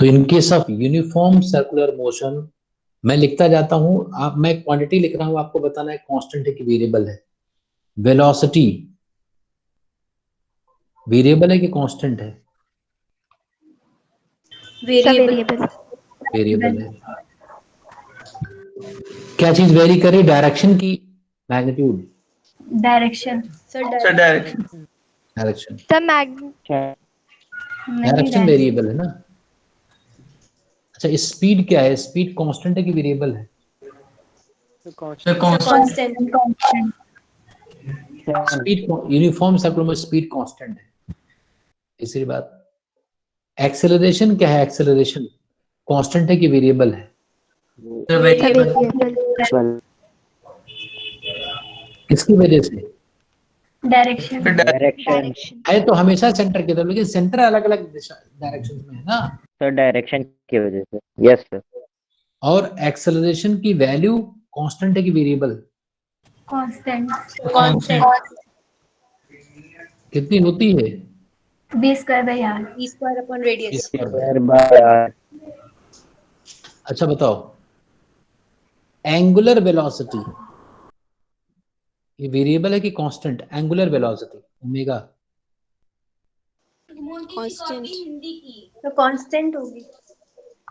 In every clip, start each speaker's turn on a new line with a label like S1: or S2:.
S1: तो in case of uniform circular motion मैं लिखता जाता हूं, आप मैं क्वांटिटी लिख रहा हूं, आपको बताना है कांस्टेंट है कि वेरिएबल है। वेलोसिटी वेरिएबल है कि कांस्टेंट है?
S2: वेरिएबल।
S1: वेरिएबल है। क्या चीज वेरी करे? डायरेक्शन की magnitude?
S2: Direction
S3: sir direction.
S1: Direction.
S2: नहीं
S1: डायरेक्शन वेरिएबल है ना। अच्छा स्पीड क्या है? स्पीड कांस्टेंट है कि वेरिएबल है?
S3: Sir constant.
S1: Speed uniform circular में स्पीड कांस्टेंट है। तीसरी बात एक्सेलरेशन क्या है? एक्सेलरेशन कांस्टेंट है कि वेरिएबल है?
S3: Sir variable.
S1: किसकी वजह से?
S2: डायरेक्शन।
S1: है तो हमेशा सेंटर की तरफ, लेकिन सेंटर अलग अलग डायरेक्शन में है ना।
S4: सर डायरेक्शन की वजह से। Yes sir.
S1: और एक्सेलरेशन की वैल्यू कांस्टेंट है कि वेरिएबल?
S2: कांस्टेंट।
S1: कितनी होती है?
S2: b square by r।
S3: b square upon radius.
S4: Square by R.
S1: अच्छा बताओ एंगुलर वेलोसिटी ये वेरिएबल है कि constant? Angular velocity omega
S3: constant होगी।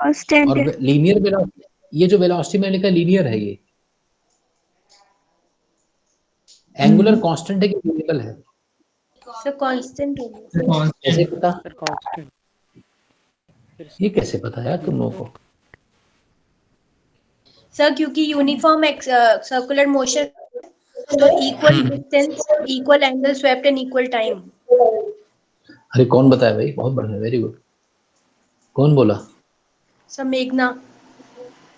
S1: और लीनियर वेलोसिटी, ये जो वेलोसिटी मैंने लिखा लीनियर है, ये एंगुलर कांस्टेंट है कि वेरिएबल है?
S3: सर कांस्टेंट होगी।
S1: कैसे पता?
S4: Sir constant.
S1: ये कैसे पता यार तुम लोगों को?
S3: सर क्योंकि यूनिफॉर्म सर्कुलर मोशन तो equal distance, equal angle swept and equal time.
S1: अरे कौन बताया भाई? बहुत बढ़िया, वेरी गुड। कौन बोला?
S3: सर मेघना।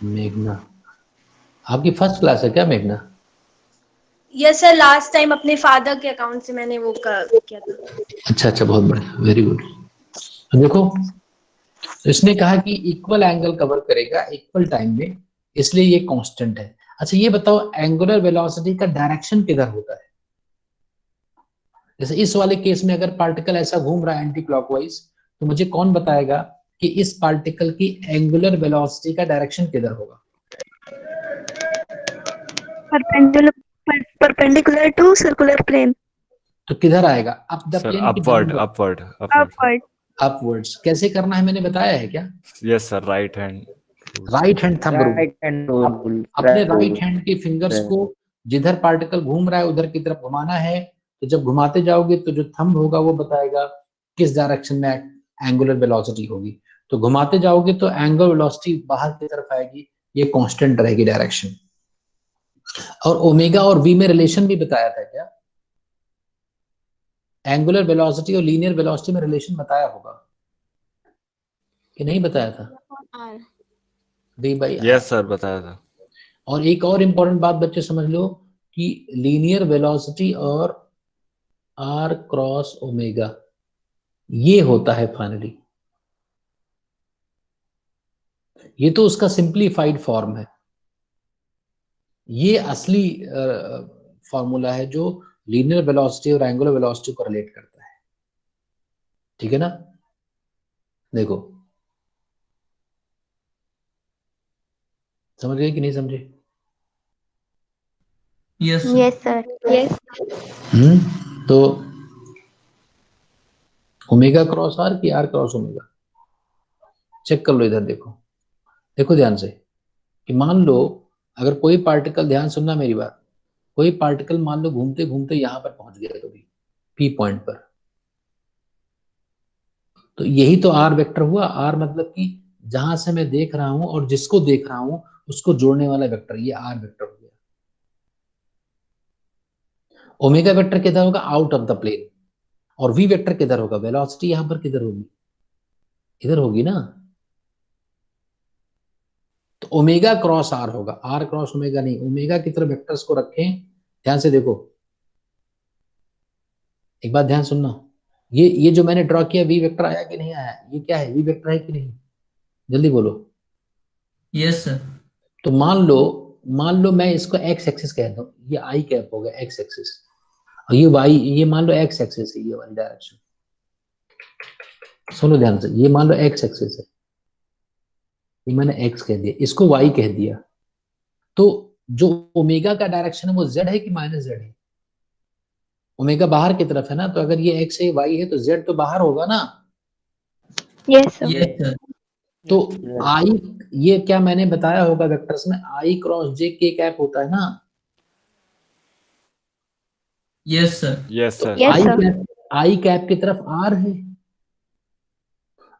S1: मेघना। आपकी फर्स्ट क्लास है क्या मेघना?
S3: यस सर, लास्ट टाइम अपने फादर के अकाउंट से मैंने वो किया था।
S1: अच्छा अच्छा, बहुत बढ़िया, वेरी गुड। तो देखो इसने कहा कि इक्वल एंगल कवर करेगा इक्वल टाइम में, इसलिए ये कांस्टेंट है। अच्छा ये बताओ एंगुलर वेलोसिटी का डायरेक्शन किधर होता है? जैसे इस वाले केस में अगर पार्टिकल ऐसा घूम रहा है एंटी क्लॉकवाइज, तो मुझे कौन बताएगा कि इस पार्टिकल की एंगुलर वेलोसिटी का डायरेक्शन किधर होगा?
S5: Perpendicular to circular plane.
S1: तो किधर आएगा? अप द प्लेन की
S6: अपवर्ड
S1: डाउनवर्ड?
S6: अपवर्ड।
S1: अपवर्ड्स। कैसे करना है मैंने बताया है क्या?
S6: Yes sir, right hand
S1: thumb rule.
S4: Right hand rule.
S1: अपने राइट हैंड के फिंगर्स को जिधर पार्टिकल घूम रहा है उधर की तरफ घुमाना है। तो जब घुमाते जाओगे तो जो थंब होगा वो बताएगा किस डायरेक्शन में एंगुलर वेलोसिटी होगी। तो घुमाते जाओगे तो एंगुलर वेलोसिटी बाहर की तरफ आएगी, ये कांस्टेंट रहेगी डायरेक्शन। और ओमेगा और वी में रिलेशन भी बताया था क्या? एंगुलर वेलोसिटी और लीनियर वेलोसिटी में रिलेशन बताया होगा कि नहीं बताया था? V by R.
S6: Yes sir, बताया था।
S1: और एक और इंपॉर्टेंट बात बच्चे समझ लो कि लीनियर वेलोसिटी और आर क्रॉस ओमेगा ये होता है फाइनली, ये तो उसका सिंप्लीफाइड फॉर्म है। ये असली फॉर्मूला है जो लीनियर वेलोसिटी और एंगुलर वेलोसिटी को रिलेट करता है। ठीक है ना? देखो समझ गए कि नहीं समझे?
S2: Yes sir. यस।
S1: तो ओमेगा क्रॉस आर की आर क्रॉस ओमेगा चेक कर लो। इधर देखो, देखो ध्यान से कि मान लो अगर कोई पार्टिकल, ध्यान सुनना मेरी बात, कोई पार्टिकल मान लो घूमते घूमते यहां पर पहुंच गया कभी पी पॉइंट पर, तो यही तो आर वेक्टर हुआ। आर मतलब कि जहां से मैं देख रहा हूं और जिसको देख रहा हूं उसको जोड़ने वाला वेक्टर, ये आर वेक्टर हो गया। ओमेगा वेक्टर किधर होगा? Out of the plane. और वी वेक्टर किधर होगा? वेलोसिटी यहां पर किधर होगी? इधर होगी ना। तो ओमेगा क्रॉस आर होगा, आर क्रॉस ओमेगा नहीं। ओमेगा की तरफ वेक्टर्स को रखें, ध्यान से देखो, एक बात ध्यान सुनना। ये जो मैंने ड्रॉ किया वी वेक्टर आया कि नहीं आया? ये क्या है? वी वेक्टर है कि नहीं? जल्दी बोलो।
S7: Yes sir.
S1: तो मान लो मैं इसको एक्स एक्सिस कह दूं, ये आई कैप हो गया एक्स एक्सिस, और ये वाई, ये मान लो एक्स एक्सिस है, ये वाली डायरेक्शन। सुनो ध्यान से, ये मान लो एक्स एक्सिस है ये मैंने एक्स कह दिया, इसको वाई कह दिया, तो जो ओमेगा का डायरेक्शन है वो जेड है कि माइनस जेड है? ओमेगा बाहर की तरफ है ना, तो अगर ये एक्स है वाई है तो जेड तो बाहर होगा ना।
S5: Yes, sir.
S7: Yes, sir.
S1: तो
S4: Yes.
S1: आई, ये क्या मैंने बताया होगा वेक्टर्स में, आई क्रॉस जे के कैप होता है ना।
S7: Yes, sir.
S6: Yes,
S1: तो
S6: sir.
S5: Yes,
S1: आई
S5: sir.
S1: कैप, आई कैप की तरफ आर है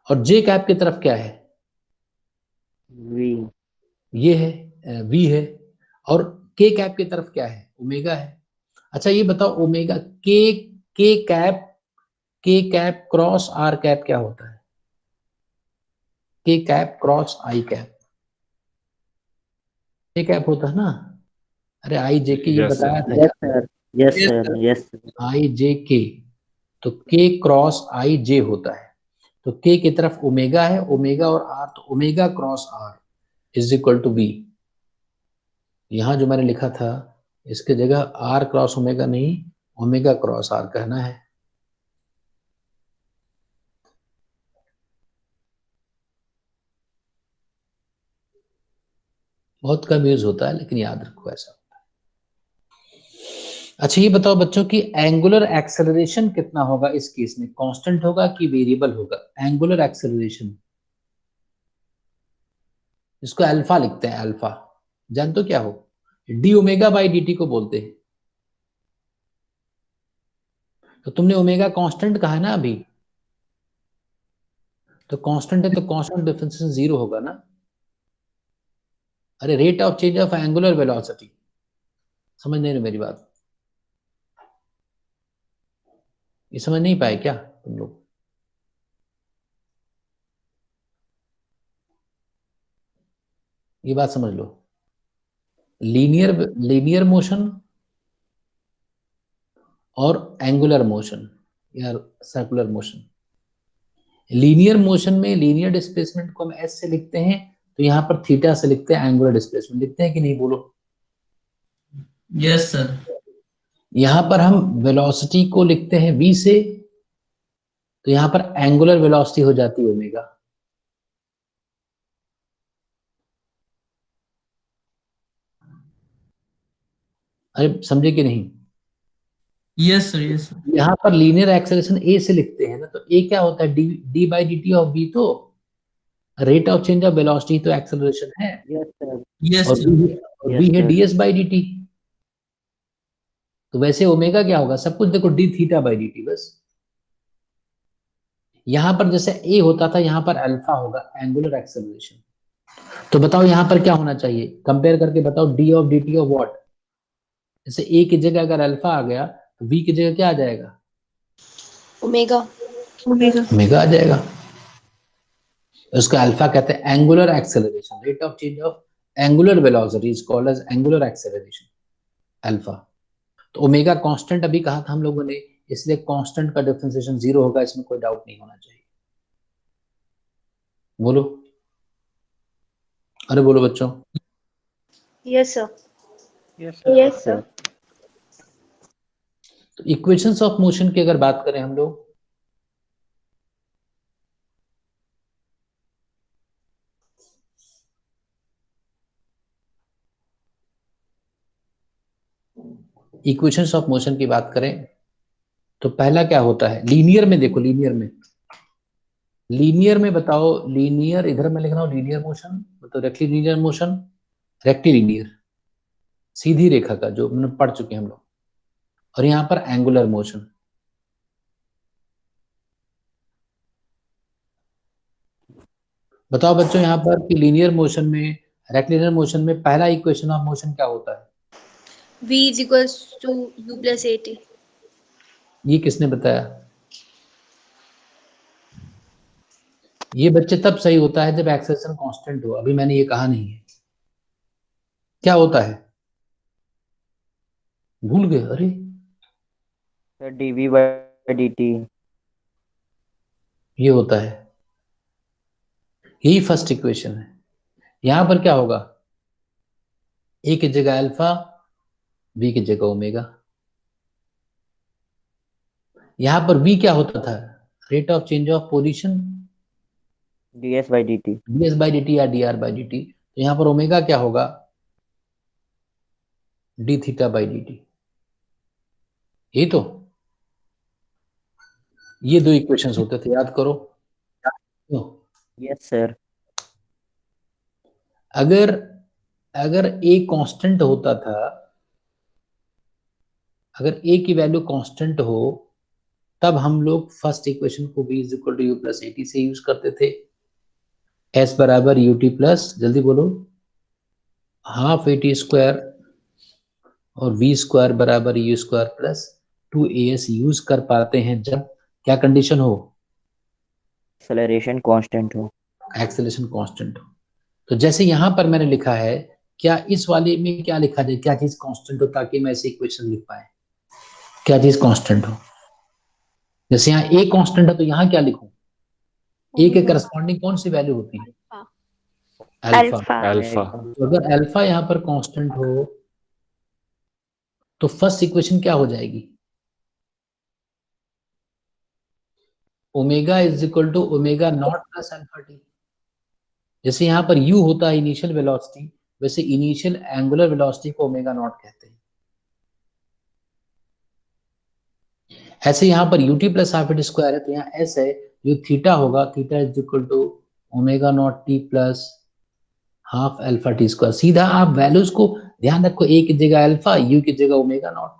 S1: और जे कैप की तरफ क्या है,
S4: V.
S1: ये है वी है, और के कैप की तरफ क्या है, ओमेगा है। अच्छा ये बताओ ओमेगा के कैप क्रॉस आर कैप क्या होता है? के कैप क्रॉस आई कैप, के कैप होता है ना। अरे आई जे के ये
S6: Yes, sir.
S1: बताया था
S4: Yes,
S1: यार,
S4: sir. Yes, sir. Yes, sir.
S1: आई जे के, तो के क्रॉस आई जे होता है, तो के की तरफ ओमेगा है, ओमेगा और आर, तो omega cross R is equal to B. यहां जो मैंने लिखा था इसके जगह आर क्रॉस ओमेगा नहीं, ओमेगा क्रॉस आर कहना है। बहुत कम यूज होता है लेकिन याद रखो ऐसा होता है। अच्छा ये बताओ बच्चों की एंगुलर एक्सेलरेशन कितना होगा इस केस में, कांस्टेंट होगा कि वेरिएबल होगा? एंगुलर एक्सेलरेशन, इसको अल्फा लिखते हैं, अल्फा जानते हो क्या हो, D omega by D T को बोलते हैं। तो तुमने ओमेगा कांस्टेंट कहा है ना अभी, तो कांस्टेंट है तो कांस्टेंट डिफरेंशिएशन जीरो होगा ना। अरे rate of change of angular velocity, समझ नहीं रहे मेरी बात, ये समझ नहीं पाए क्या तुम लोग? ये बात समझ लो, लीनियर मोशन और एंगुलर मोशन या सर्कुलर मोशन। लीनियर मोशन में लीनियर डिस्प्लेसमेंट को हम एस से लिखते हैं, तो यहां पर थीटा से लिखते हैं, एंगुलर डिस्प्लेसमेंट लिखते हैं कि नहीं बोलो?
S7: Yes, sir.
S1: यहां पर हम वेलोसिटी को लिखते हैं v से, तो यहां पर एंगुलर वेलोसिटी हो जाती है ओमेगा। अरे समझे कि नहीं?
S7: Yes, sir. Yes, sir.
S1: यहां पर लीनियर एक्सेलरेशन a से लिखते हैं ना, तो a क्या होता है, D by D T of v, तो rate of change of velocity तो एक्सेलरेशन है,
S4: Yes, sir.
S7: Yes,
S1: और
S7: sir.
S1: v
S4: Yes,
S1: है
S4: sir.
S1: ds by D T. तो वैसे ओमेगा क्या होगा, सब कुछ देखो D theta by D T bus. यहां पर जैसे a होता था यहां पर अल्फा होगा, एंगुलर एक्सेलरेशन। तो बताओ यहां पर क्या होना चाहिए, कंपेयर करके बताओ, D of D T of what. जैसे a की जगह अगर अल्फा आ गया तो v की जगह क्या आ जाएगा,
S3: ओमेगा।
S5: Omega.
S1: ओमेगा आ जाएगा। उसको अल्फा कहते हैं, angular acceleration, rate of change of angular velocity is called as angular acceleration, alpha. तो ओमेगा कांस्टेंट अभी कहा था हम लोगों ने, इसलिए कांस्टेंट का डिफरेंशिएशन जीरो होगा, इसमें कोई डाउट नहीं होना चाहिए। बोलो, अरे बोलो बच्चों।
S3: Yes sir.
S4: Yes, sir.
S5: Yes, sir.
S1: तो इक्वेशंस ऑफ मोशन की अगर बात करें हम लोग, इक्वेशंस ऑफ मोशन की बात करें तो पहला क्या होता है, लीनियर में देखो, लीनियर में बताओ, लीनियर इधर मैं लिख रहा हूं लीनियर मोशन, मतलब रेक्टिलिनियर मोशन, रेक्टिलिनियर सीधी रेखा का जो मैंने पढ़ चुके हैं हम लोग, और यहां पर एंगुलर मोशन। बताओ बच्चों यहां पर कि लीनियर मोशन में, रेक्टिलिनियर मोशन में पहला इक्वेशन ऑफ मोशन क्या होता है?
S3: V is equals to U plus AT।
S1: ये किसने बताया? ये बच्चे तब सही होता है जब एक्सेलरेशन कांस्टेंट हो, अभी मैंने ये कहा नहीं है। क्या होता है, भूल गए? अरे
S4: Sir, dV by dt.
S1: ये होता है, यही फर्स्ट इक्वेशन है। यहां पर क्या होगा, ए की जगह अल्फा, बी की जगह ओमेगा। यहां पर v क्या होता था, rate of change of position,
S4: ds by dt.
S1: ds by dt या dr बाई dt। तो यहाँ पर ओमेगा क्या होगा, d थीटा बाई dt। ये तो ये दो इक्वेशंस होते थे, याद करो।
S4: Yes sir.
S1: अगर अगर a कांस्टेंट होता था, अगर a की वैल्यू कांस्टेंट हो, तब हम लोग फर्स्ट इक्वेशन को v is equal to U plus AT से यूज करते थे। s बराबर यू टी प्लस, जल्दी बोलो, हाफ ए टी स्क्वायर और v स्क्वायर बराबर U square plus 2as use कर पाते हैं जब क्या कंडीशन हो,
S4: Acceleration constant हो।
S1: एक्सेलरेशन कांस्टेंट हो। तो जैसे यहां पर मैंने लिखा है, क्या इस वाले में क्या लिखा जाए, क्या चीज कांस्टेंट हो ताकि मैं ऐसे इक्वेशन लिख पाए, क्या चीज कांस्टेंट हो। जैसे यहाँ a कांस्टेंट है तो यहाँ क्या लिखूं, a के करस्पॉन्डिंग कौन सी वैल्यू होती है, अल्फा।
S6: अल्फा।
S1: तो अगर अल्फा यहाँ पर कांस्टेंट हो तो फर्स्ट इक्वेशन क्या हो जाएगी, omega is equal to omega not plus alpha T. जैसे यहाँ पर u होता है इनिशियल वेलोसिटी, वैसे इनिशियल एंगुलर वेलोसिटी को ओमेगा नॉट कहते हैं। ऐसे यहाँ पर ut plus half T square है, तो यहाँ s है, जो थीटा होगा, theta is equal to omega not T plus half alpha T square. सीधा आप वैल्यूज को ध्यान रखो, a की जगह अल्फा, u की जगह ओमेगा नॉट,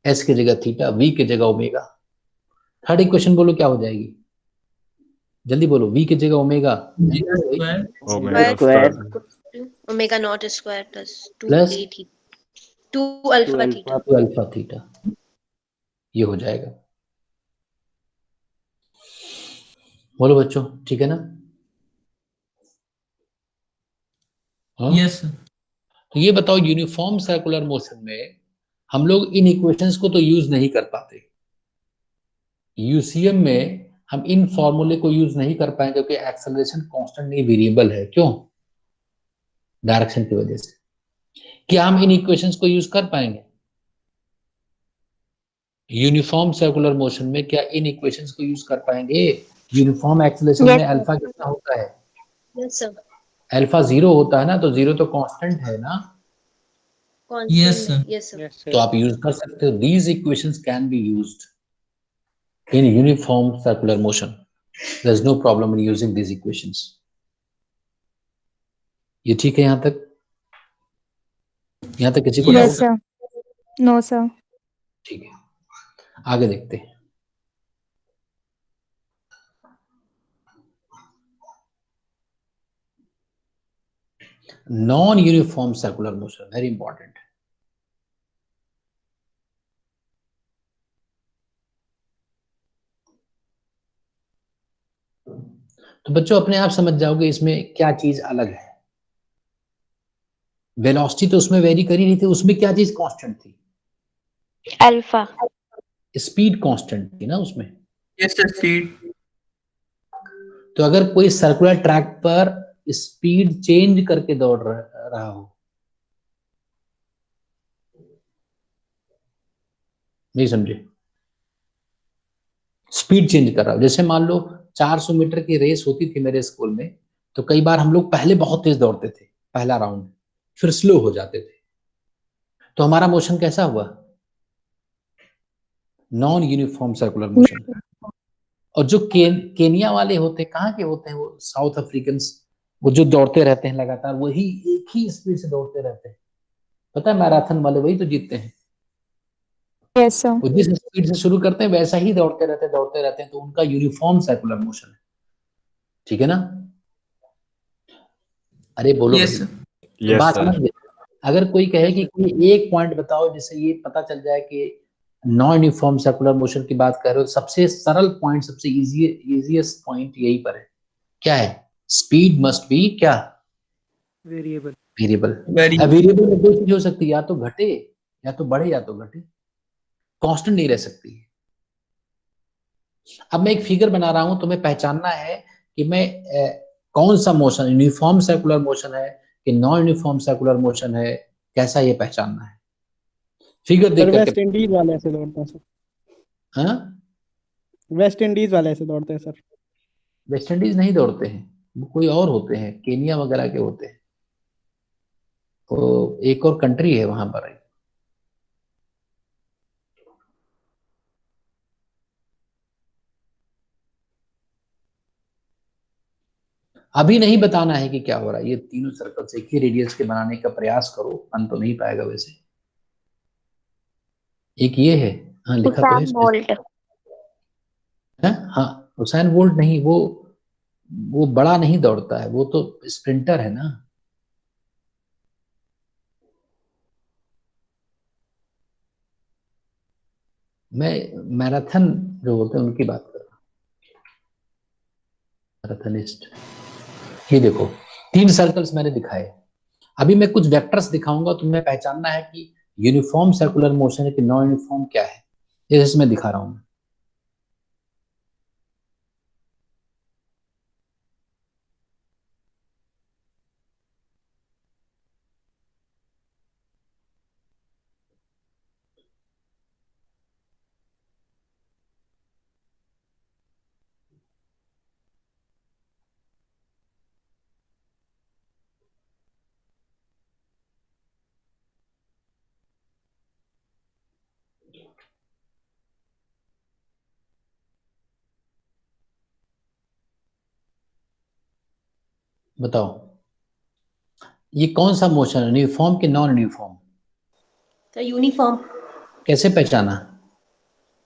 S1: s की जगह थीटा, v की जगह ओमेगा। थर्ड इक्वेशन बोलो क्या हो जाएगी, जल्दी बोलो, v की जगह omega
S7: square
S6: omega
S4: Square.
S6: Square
S3: omega not square plus
S1: plus
S3: 2 alpha theta.
S1: Two alpha theta, ये हो जाएगा। बोलो बच्चों, ठीक है ना। हाँ?
S7: Yes sir.
S1: तो ये बताओ, यूनिफॉर्म सर्कुलर मोशन में हम लोग इन इक्वेशंस को तो यूज नहीं कर पाते, यूसीएम में हम इन फॉर्मूले को यूज नहीं कर पाएंगे क्योंकि एक्सेलरेशन कांस्टेंट नहीं, वेरिएबल है। क्यों, डायरेक्शन की वजह से। क्या हम इन इक्वेशंस को यूज कर पाएंगे यूनिफॉर्म सर्कुलर मोशन में, क्या इन इक्वेशंस को यूज कर पाएंगे। यूनिफॉर्म एक्सेलरेशन
S5: Yes,
S1: में
S5: sir.
S1: अल्फा कितना होता है,
S3: यस सर,
S1: अल्फा 0 होता है ना, तो 0 तो कांस्टेंट है ना,
S7: Yes, sir.
S3: Yes sir.
S1: तो आप यूज कर सकते हो। These equations can be used in uniform circular motion. There's no problem in using these equations. ये ठीक है यहां तक, यहां तक किसी को
S5: Yes,
S1: doubt?
S5: sir. No, sir.
S1: ठीक है, आगे देखते हैं। Non uniform circular motion, very important. तो बच्चों अपने आप समझ जाओगे इसमें क्या चीज अलग है। वेलोसिटी तो उसमें वेरी कर ही नहीं थी, उसमें क्या चीज कांस्टेंट थी,
S5: Alpha.
S1: स्पीड कांस्टेंट थी ना उसमें।
S7: Yes sir. स्पीड।
S1: तो अगर कोई सर्कुलर ट्रैक पर स्पीड चेंज करके दौड़ रहा हो, नहीं समझे, स्पीड चेंज कर रहा हो, जैसे मान लो 400 मीटर की रेस होती थी मेरे स्कूल में, तो कई बार हम लोग पहले बहुत तेज दौड़ते थे पहला राउंड, फिर स्लो हो जाते थे, तो हमारा मोशन कैसा हुआ, नॉन यूनिफॉर्म सर्कुलर मोशन। और जो केनिया वाले होते हैं, कहाँ के होते हैं वो, साउथ अफ्रीकन, वो जो दौड़ते रहते हैं लगातार, वही एक ही स्पीड से दौड़ते रहते हैं, पता है मैराथन वाले वही तो जीतते हैं।
S5: Yes, sir.
S1: वो जिस स्पीड से शुरू करते हैं वैसा ही दौड़ते रहते हैं, तो उनका यूनिफॉर्म सर्कुलर मोशन है, ठीक है ना। अरे बोलो
S7: यस
S1: भाई,
S7: सर।
S1: तो
S6: यस
S1: बात
S6: सर।
S1: समझ गए। अगर कोई कहे कि कोई एक पॉइंट बताओ जिससे ये पता चल जाए कि नॉन यूनिफॉर्म सर्कुलर मोशन की बात कर रहे हो, सबसे सरल पॉइंट, सबसे इजीएस्ट पॉइंट यही पर है, क्या है, स्पीड मस्ट बी क्या, वेरिएबल।
S7: वेरी।
S1: वेरिएबल में दो चीज हो सकती है, या तो घटे या तो बढ़े या तो घटे, कांस्टेंट नहीं रह सकती है। अब मैं एक फिगर बना रहा हूं, तुम्हें पहचानना है कि मैं कौन सा मोशन, यूनिफॉर्म सर्कुलर मोशन है कि नॉन यूनिफॉर्म सर्कुलर मोशन है, कैसा ये पहचानना है। फिगर देख करके।
S8: वेस्ट इंडीज वाले ऐसे दौड़ते हैं सर,
S1: हाँ,
S8: वेस्ट इंडीज वाले ऐसे दौड़ते हैं सर।
S1: वेस्ट इंडीज नहीं दौड़ते हैं, वो कोई और होते हैं, केनिया वगैरह के होते हैं। तो एक और कंट्री है वहां पर। अभी नहीं बताना है कि क्या हो रहा है, ये तीनों सर्कल्स एक ही रेडियस के बनाने का प्रयास करो, बन तो नहीं पाएगा वैसे। एक ये है, हाँ लिखा तो है
S5: उसाइन बोल्ट।
S1: है? हाँ हुसैन बोल्ट नहीं, वो बड़ा नहीं दौड़ता है, वो तो स्प्रिंटर है ना। मैं मैराथन जो होते हैं उनकी बात कर रहा हूँ, मैराथनिस्ट। ये देखो 3 सर्कल्स मैंने दिखाए। अभी मैं कुछ वेक्टर्स दिखाऊंगा, तुम्हें पहचानना है कि यूनिफॉर्म सर्कुलर मोशन है कि नॉन यूनिफॉर्म क्या है, ये इसमें दिखा रहा हूं। बताओ ये कौन सा मोशन है, यूनिफॉर्म कि नॉन यूनिफॉर्म?
S3: तो यूनिफॉर्म।
S1: कैसे पहचाना?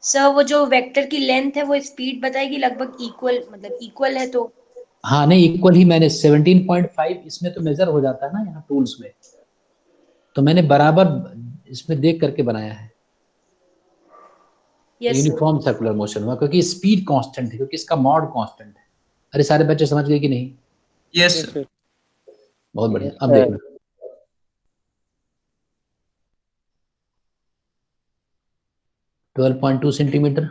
S3: सर वो जो वेक्टर की लेंथ है वो स्पीड बताएगी लगभग इक्वल, मतलब इक्वल है तो।
S1: हाँ नहीं, इक्वल ही मैंने 17.5 इसमें तो मेजर हो जाता है ना यहाँ टूल्स में, तो मैंने बराबर इसमें देख करके बनाया है।
S3: Yes sir.
S1: Uniform circular motion हुआ क्योंकि स्पीड कांस्टेंट है, क्योंकि इसका मॉड कांस्टेंट है। अरे सारे बच्चे समझ गए कि नहीं?
S7: Yes, sir.
S1: बहुत बढ़िया।
S4: Yes,
S1: अब
S4: sir.
S1: देखना 12.2 सेंटीमीटर।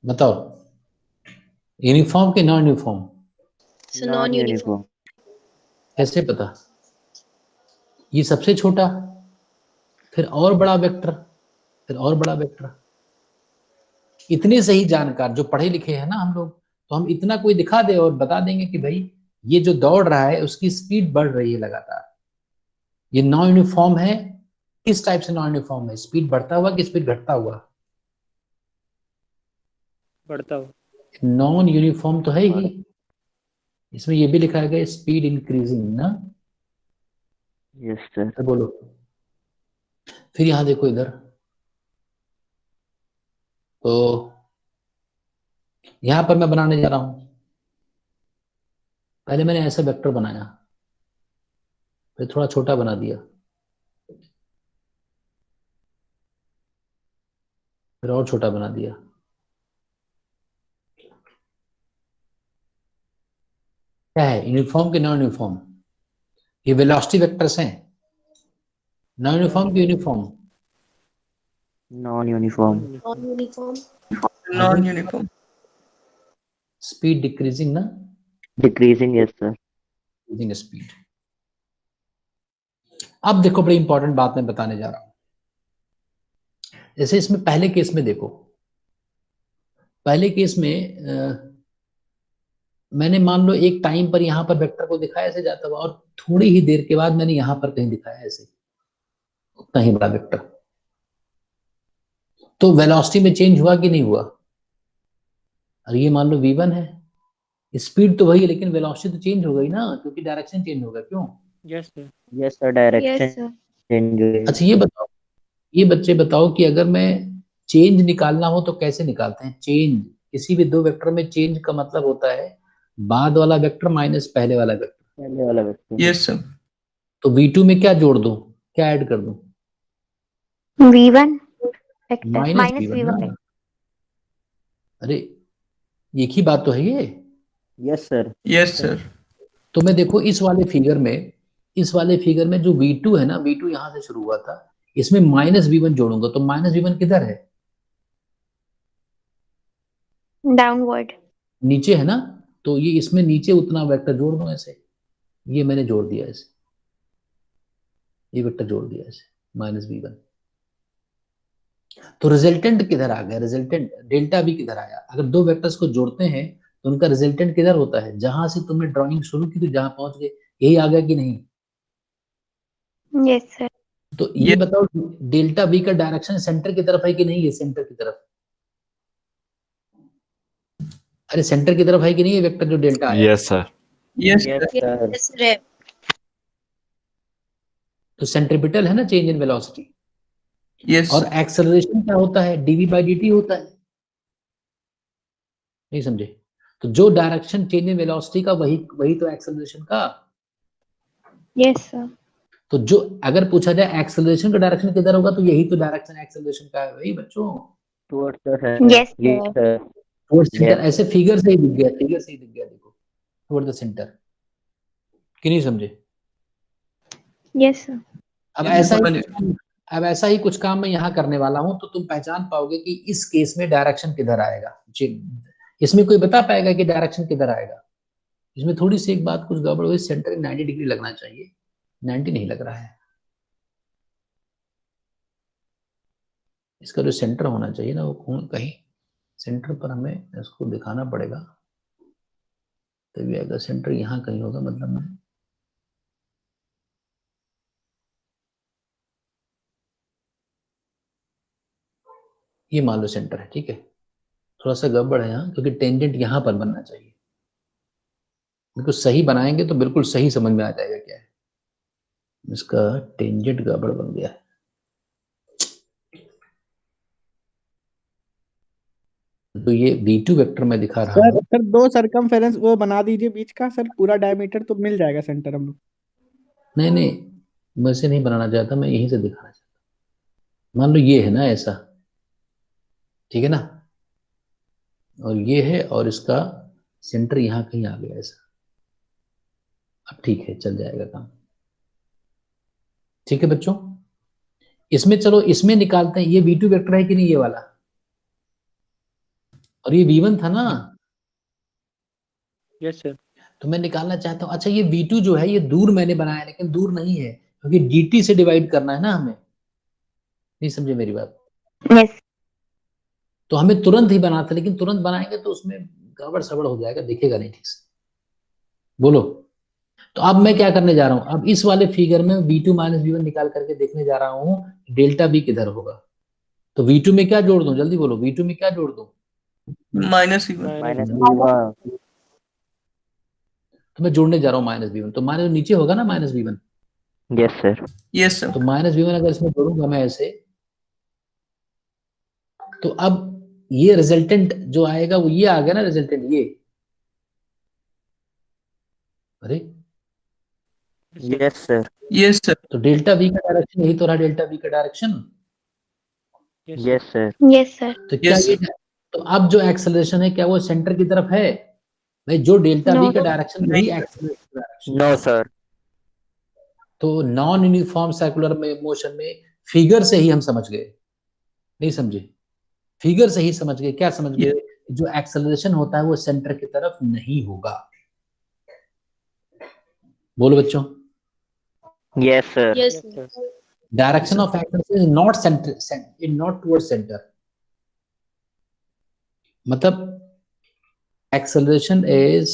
S1: बताओ यूनिफॉर्म कि non uniform?
S3: So non uniform.
S4: Non-uniform.
S1: कैसे पता? ये सबसे छोटा, फिर और बड़ा वेक्टर, फिर और बड़ा वेक्टर। इतने सही जानकार जो पढ़े लिखे हैं ना हम लोग, तो हम इतना कोई दिखा दे और बता देंगे कि भाई ये जो दौड़ रहा है उसकी स्पीड बढ़ रही है लगातार। ये नॉन यूनिफॉर्म है। किस टाइप से नॉन यूनिफॉर्म है? स्पीड बढ़ता हुआ कि स्पीड घटता हुआ?
S8: बढ़ता हुआ।
S1: नॉन यूनिफॉर्म तो है ही, इसमें ये भी लिखा गया स्पीड इंक्रीजिंग ना।
S4: Yes, sir.
S1: तो बोलो फिर यहां देखो इधर, तो यहां पर मैं बनाने जा रहा हूं। पहले मैंने ऐसा वेक्टर बनाया, फिर थोड़ा छोटा बना दिया, फिर और छोटा बना दिया। क्या है, यूनिफॉर्म कि नॉन यूनिफॉर्म? ये वेलोसिटी वेक्टर्स हैं, नॉन यूनिफॉर्म की uniform?
S4: Non-uniform.
S3: Non uniform.
S7: Non-uniform.
S1: Speed decreasing ना,
S4: Decreasing, yes, sir.
S1: Decreasing speed. अब देखो बड़ी इंपॉर्टेंट बात मैं बताने जा रहा हूं। जैसे इसमें पहले केस में देखो, पहले केस में मैंने मान लो एक टाइम पर यहां पर वेक्टर को दिखाया ऐसे जाता हुआ, और थोड़ी ही देर के बाद मैंने यहां पर कहीं दिखाया ऐसे, उतना ही बड़ा वेक्टर। तो वेलोसिटी में चेंज हुआ कि नहीं हुआ? और ये मान लो v1 है, स्पीड तो वही है लेकिन वेलोसिटी तो चेंज हो गई ना, क्योंकि डायरेक्शन चेंज होगा। क्यों?
S8: Yes sir.
S4: Yes, sir. Direction
S2: yes sir.
S4: change हुई।
S1: अच्छा ये बताओ, ये बच्चे बताओ कि अगर मैं चेंज निकालना हो तो कैसे निकालते हैं चेंज? किसी भी दो वेक्टर में चेंज का मतलब होता है बाद वाला वेक्टर माइनस पहले वाला वेक्टर।
S4: पहले वाला व्यक्ति।
S7: Yes, sir.
S1: तो v2 में क्या जोड़ दूं, क्या ऐड कर दूं?
S2: V1 vector
S1: minus
S2: minus
S1: v1
S2: V1।
S1: ना। अरे एक ही बात तो है ये।
S4: Yes, sir.
S7: Yes, sir.
S1: तो मैं देखो इस वाले फिगर में, इस वाले फिगर में जो v2 है ना, v2 यहां से शुरू हुआ था, इसमें माइनस v1 जोड़ूंगा, तो माइनस v1 किधर है?
S2: डाउनवर्ड।
S1: नीचे है ना। तो ये इसमें नीचे उतना वेक्टर जोड़ दूं ऐसे, ये मैंने जोड़ दिया ऐसे, ये वेक्टर जोड़ दिया ऐसे। Minus V1। तो रिजल्टेंट किधर आ गया, रिजल्टेंट डेल्टा V किधर आया। अगर दो वेक्टर्स को जोड़ते हैं तो उनका रिजल्टेंट किधर होता है, जहां से तुमने ड्राइंग शुरू की तो जहां पहुंच गए, यही आ गया कि नहीं।
S2: Yes, sir.
S1: तो ये बताओ डेल्टा V का डायरेक्शन सेंटर की तरफ है कि नहीं है, सेंटर की तरफ। अरे सेंटर की तरफ है कि नहीं है वेक्टर जो डेल्टा आया।
S6: Yes, sir.
S7: Yes,
S4: Yes,
S7: sir.
S4: sir.
S3: Yes, sir.
S1: तो सेंट्रीपिटल है ना चेंज इन वेलोसिटी।
S7: Yes.
S1: और एक्सेलरेशन क्या होता है, dv/dt होता है। नहीं समझे। तो जो डायरेक्शन चेंज इन वेलोसिटी का वही तो एक्सेलरेशन का।
S2: Yes, sir.
S1: तो जो अगर पूछा जाए एक्सेलरेशन का डायरेक्शन किधर होगा, तो यही तो डायरेक्शन एक्सेलरेशन का है वही बच्चों।
S4: Towards the center.
S2: Yes,
S4: Yes,
S2: sir.
S4: sir.
S1: Toward centre,
S4: Yes.
S1: ऐसे फिगर से ही दिख गया, फिगर से ही दिख गया, देखो टुवर्ड द सेंटर। कि नहीं समझे।
S2: Yes, sir.
S1: अब
S7: ये
S1: ऐसा
S7: समझ
S1: ही अब ऐसा ही कुछ काम मैं यहाँ करने वाला हूँ, तो तुम पहचान पाओगे कि इस केस में डायरेक्शन किधर आएगा। इसमें कोई बता पाएगा कि डायरेक्शन किधर आएगा। इसमें थोड़ी सी एक बात कुछ गड़बड़ हुई, सेंटर 90 डिग्री लगना चाहिए, 90 नहीं लग रहा है। इसका जो सेंटर होना चाहिए ना, वो कहीं सेंटर पर हमें इसको दिखाना पड़ेगा, तभी अगर सेंटर यहाँ कहीं होगा, मतलब मैं ये मान लो सेंटर है, ठीक है। थोड़ा सा गड़बड़ है यहाँ, क्योंकि टेंजेंट यहाँ पर बनना चाहिए। बिल्कुल सही बनाएंगे तो बिल्कुल सही समझ में आ जाएगा क्या है। इसका टेंजेंट गड़बड़ बन गया है। तो ये V2 वेक्टर मैं दिखा रहा हूँ।
S9: सर दो सरकमफेरेंस वो बना दीजिए बीच का सर, पूरा डायमीटर तो मिल जाएगा सेंटर हम लोग।
S1: नहीं नहीं, वैसे नहीं बनाना चाहता मैं, यहीं से दिखाना चाहता। मान लो ये है ना ऐसा, ठीक है ना, और ये है, और इसका सेंटर यहाँ कहीं आ गया ऐसा। अब ठीक है, चल जाएगा काम। ठीक है बच्चों, इसमें चलो इसमें निकालते हैं। ये V2 वेक्टर है कि नहीं ये वाला, और ये V1 था ना।
S8: Yes sir.
S1: तो मैं निकालना चाहता हूँ। अच्छा ये V2 जो है ये दूर मैंने बनाया, लेकिन दूर नहीं है, क्योंकि dt से डिवाइड करना है ना हमें। नहीं समझे मेरी बात।
S2: Yes.
S1: तो हमें तुरंत ही बनाना था, लेकिन तुरंत बनाएंगे तो उसमें गड़बड़ सड़बड़ हो जाएगा, दिखेगा नहीं ठीक से। बोलो। तो अब मैं क्या करने जा रहा हूं, अब इस वाले फिगर में V2 माइनस V1 निकाल करके देखने जा रहा हूं डेल्टा V किधर होगा। तो V2 में क्या जोड़ दूं, जल्दी बोलो, V2 में क्या जोड़ दूं।
S7: minus even.
S4: Minus V1.
S1: तो मैं जोड़ने जा रहा हूँ माइनस V1, तो माइनस नीचे होगा ना minus V1।
S4: Yes, sir.
S7: Yes, sir.
S1: तो माइनस V1 अगर इसमें जोड़ूंगा मैं ऐसे, तो अब ये रिजल्टेंट जो आएगा वो ये आ गया ना, रिजल्टेंट ये। अरे
S4: Yes, sir.
S7: Yes, sir.
S1: तो डेल्टा V का डायरेक्शन यही तो रहा, डेल्टा V का direction.
S4: Yes, sir.
S2: Yes, sir.
S1: तो क्या
S7: Yes,
S1: ये,
S7: sir.
S1: तो अब जो एक्सेलरेशन है क्या वो सेंटर की तरफ है भाई, जो डेल्टा
S2: No.
S1: V का डायरेक्शन वही
S7: नहीं।
S1: Acceleration direction.
S4: No, sir.
S1: तो नॉन यूनिफॉर्म सर्कुलर मोशन में फिगर से ही हम समझ गए। नहीं समझे, फिगर से ही समझ गए। क्या समझ गए, जो एक्सेलरेशन होता है वो सेंटर की तरफ नहीं होगा। बोलो बच्चों।
S4: Yes, sir.
S3: Yes,
S8: Yes,
S3: sir.
S8: sir.
S1: Direction of acceleration is not centre, in not toward centre. मतलब एक्सेलरेशन इज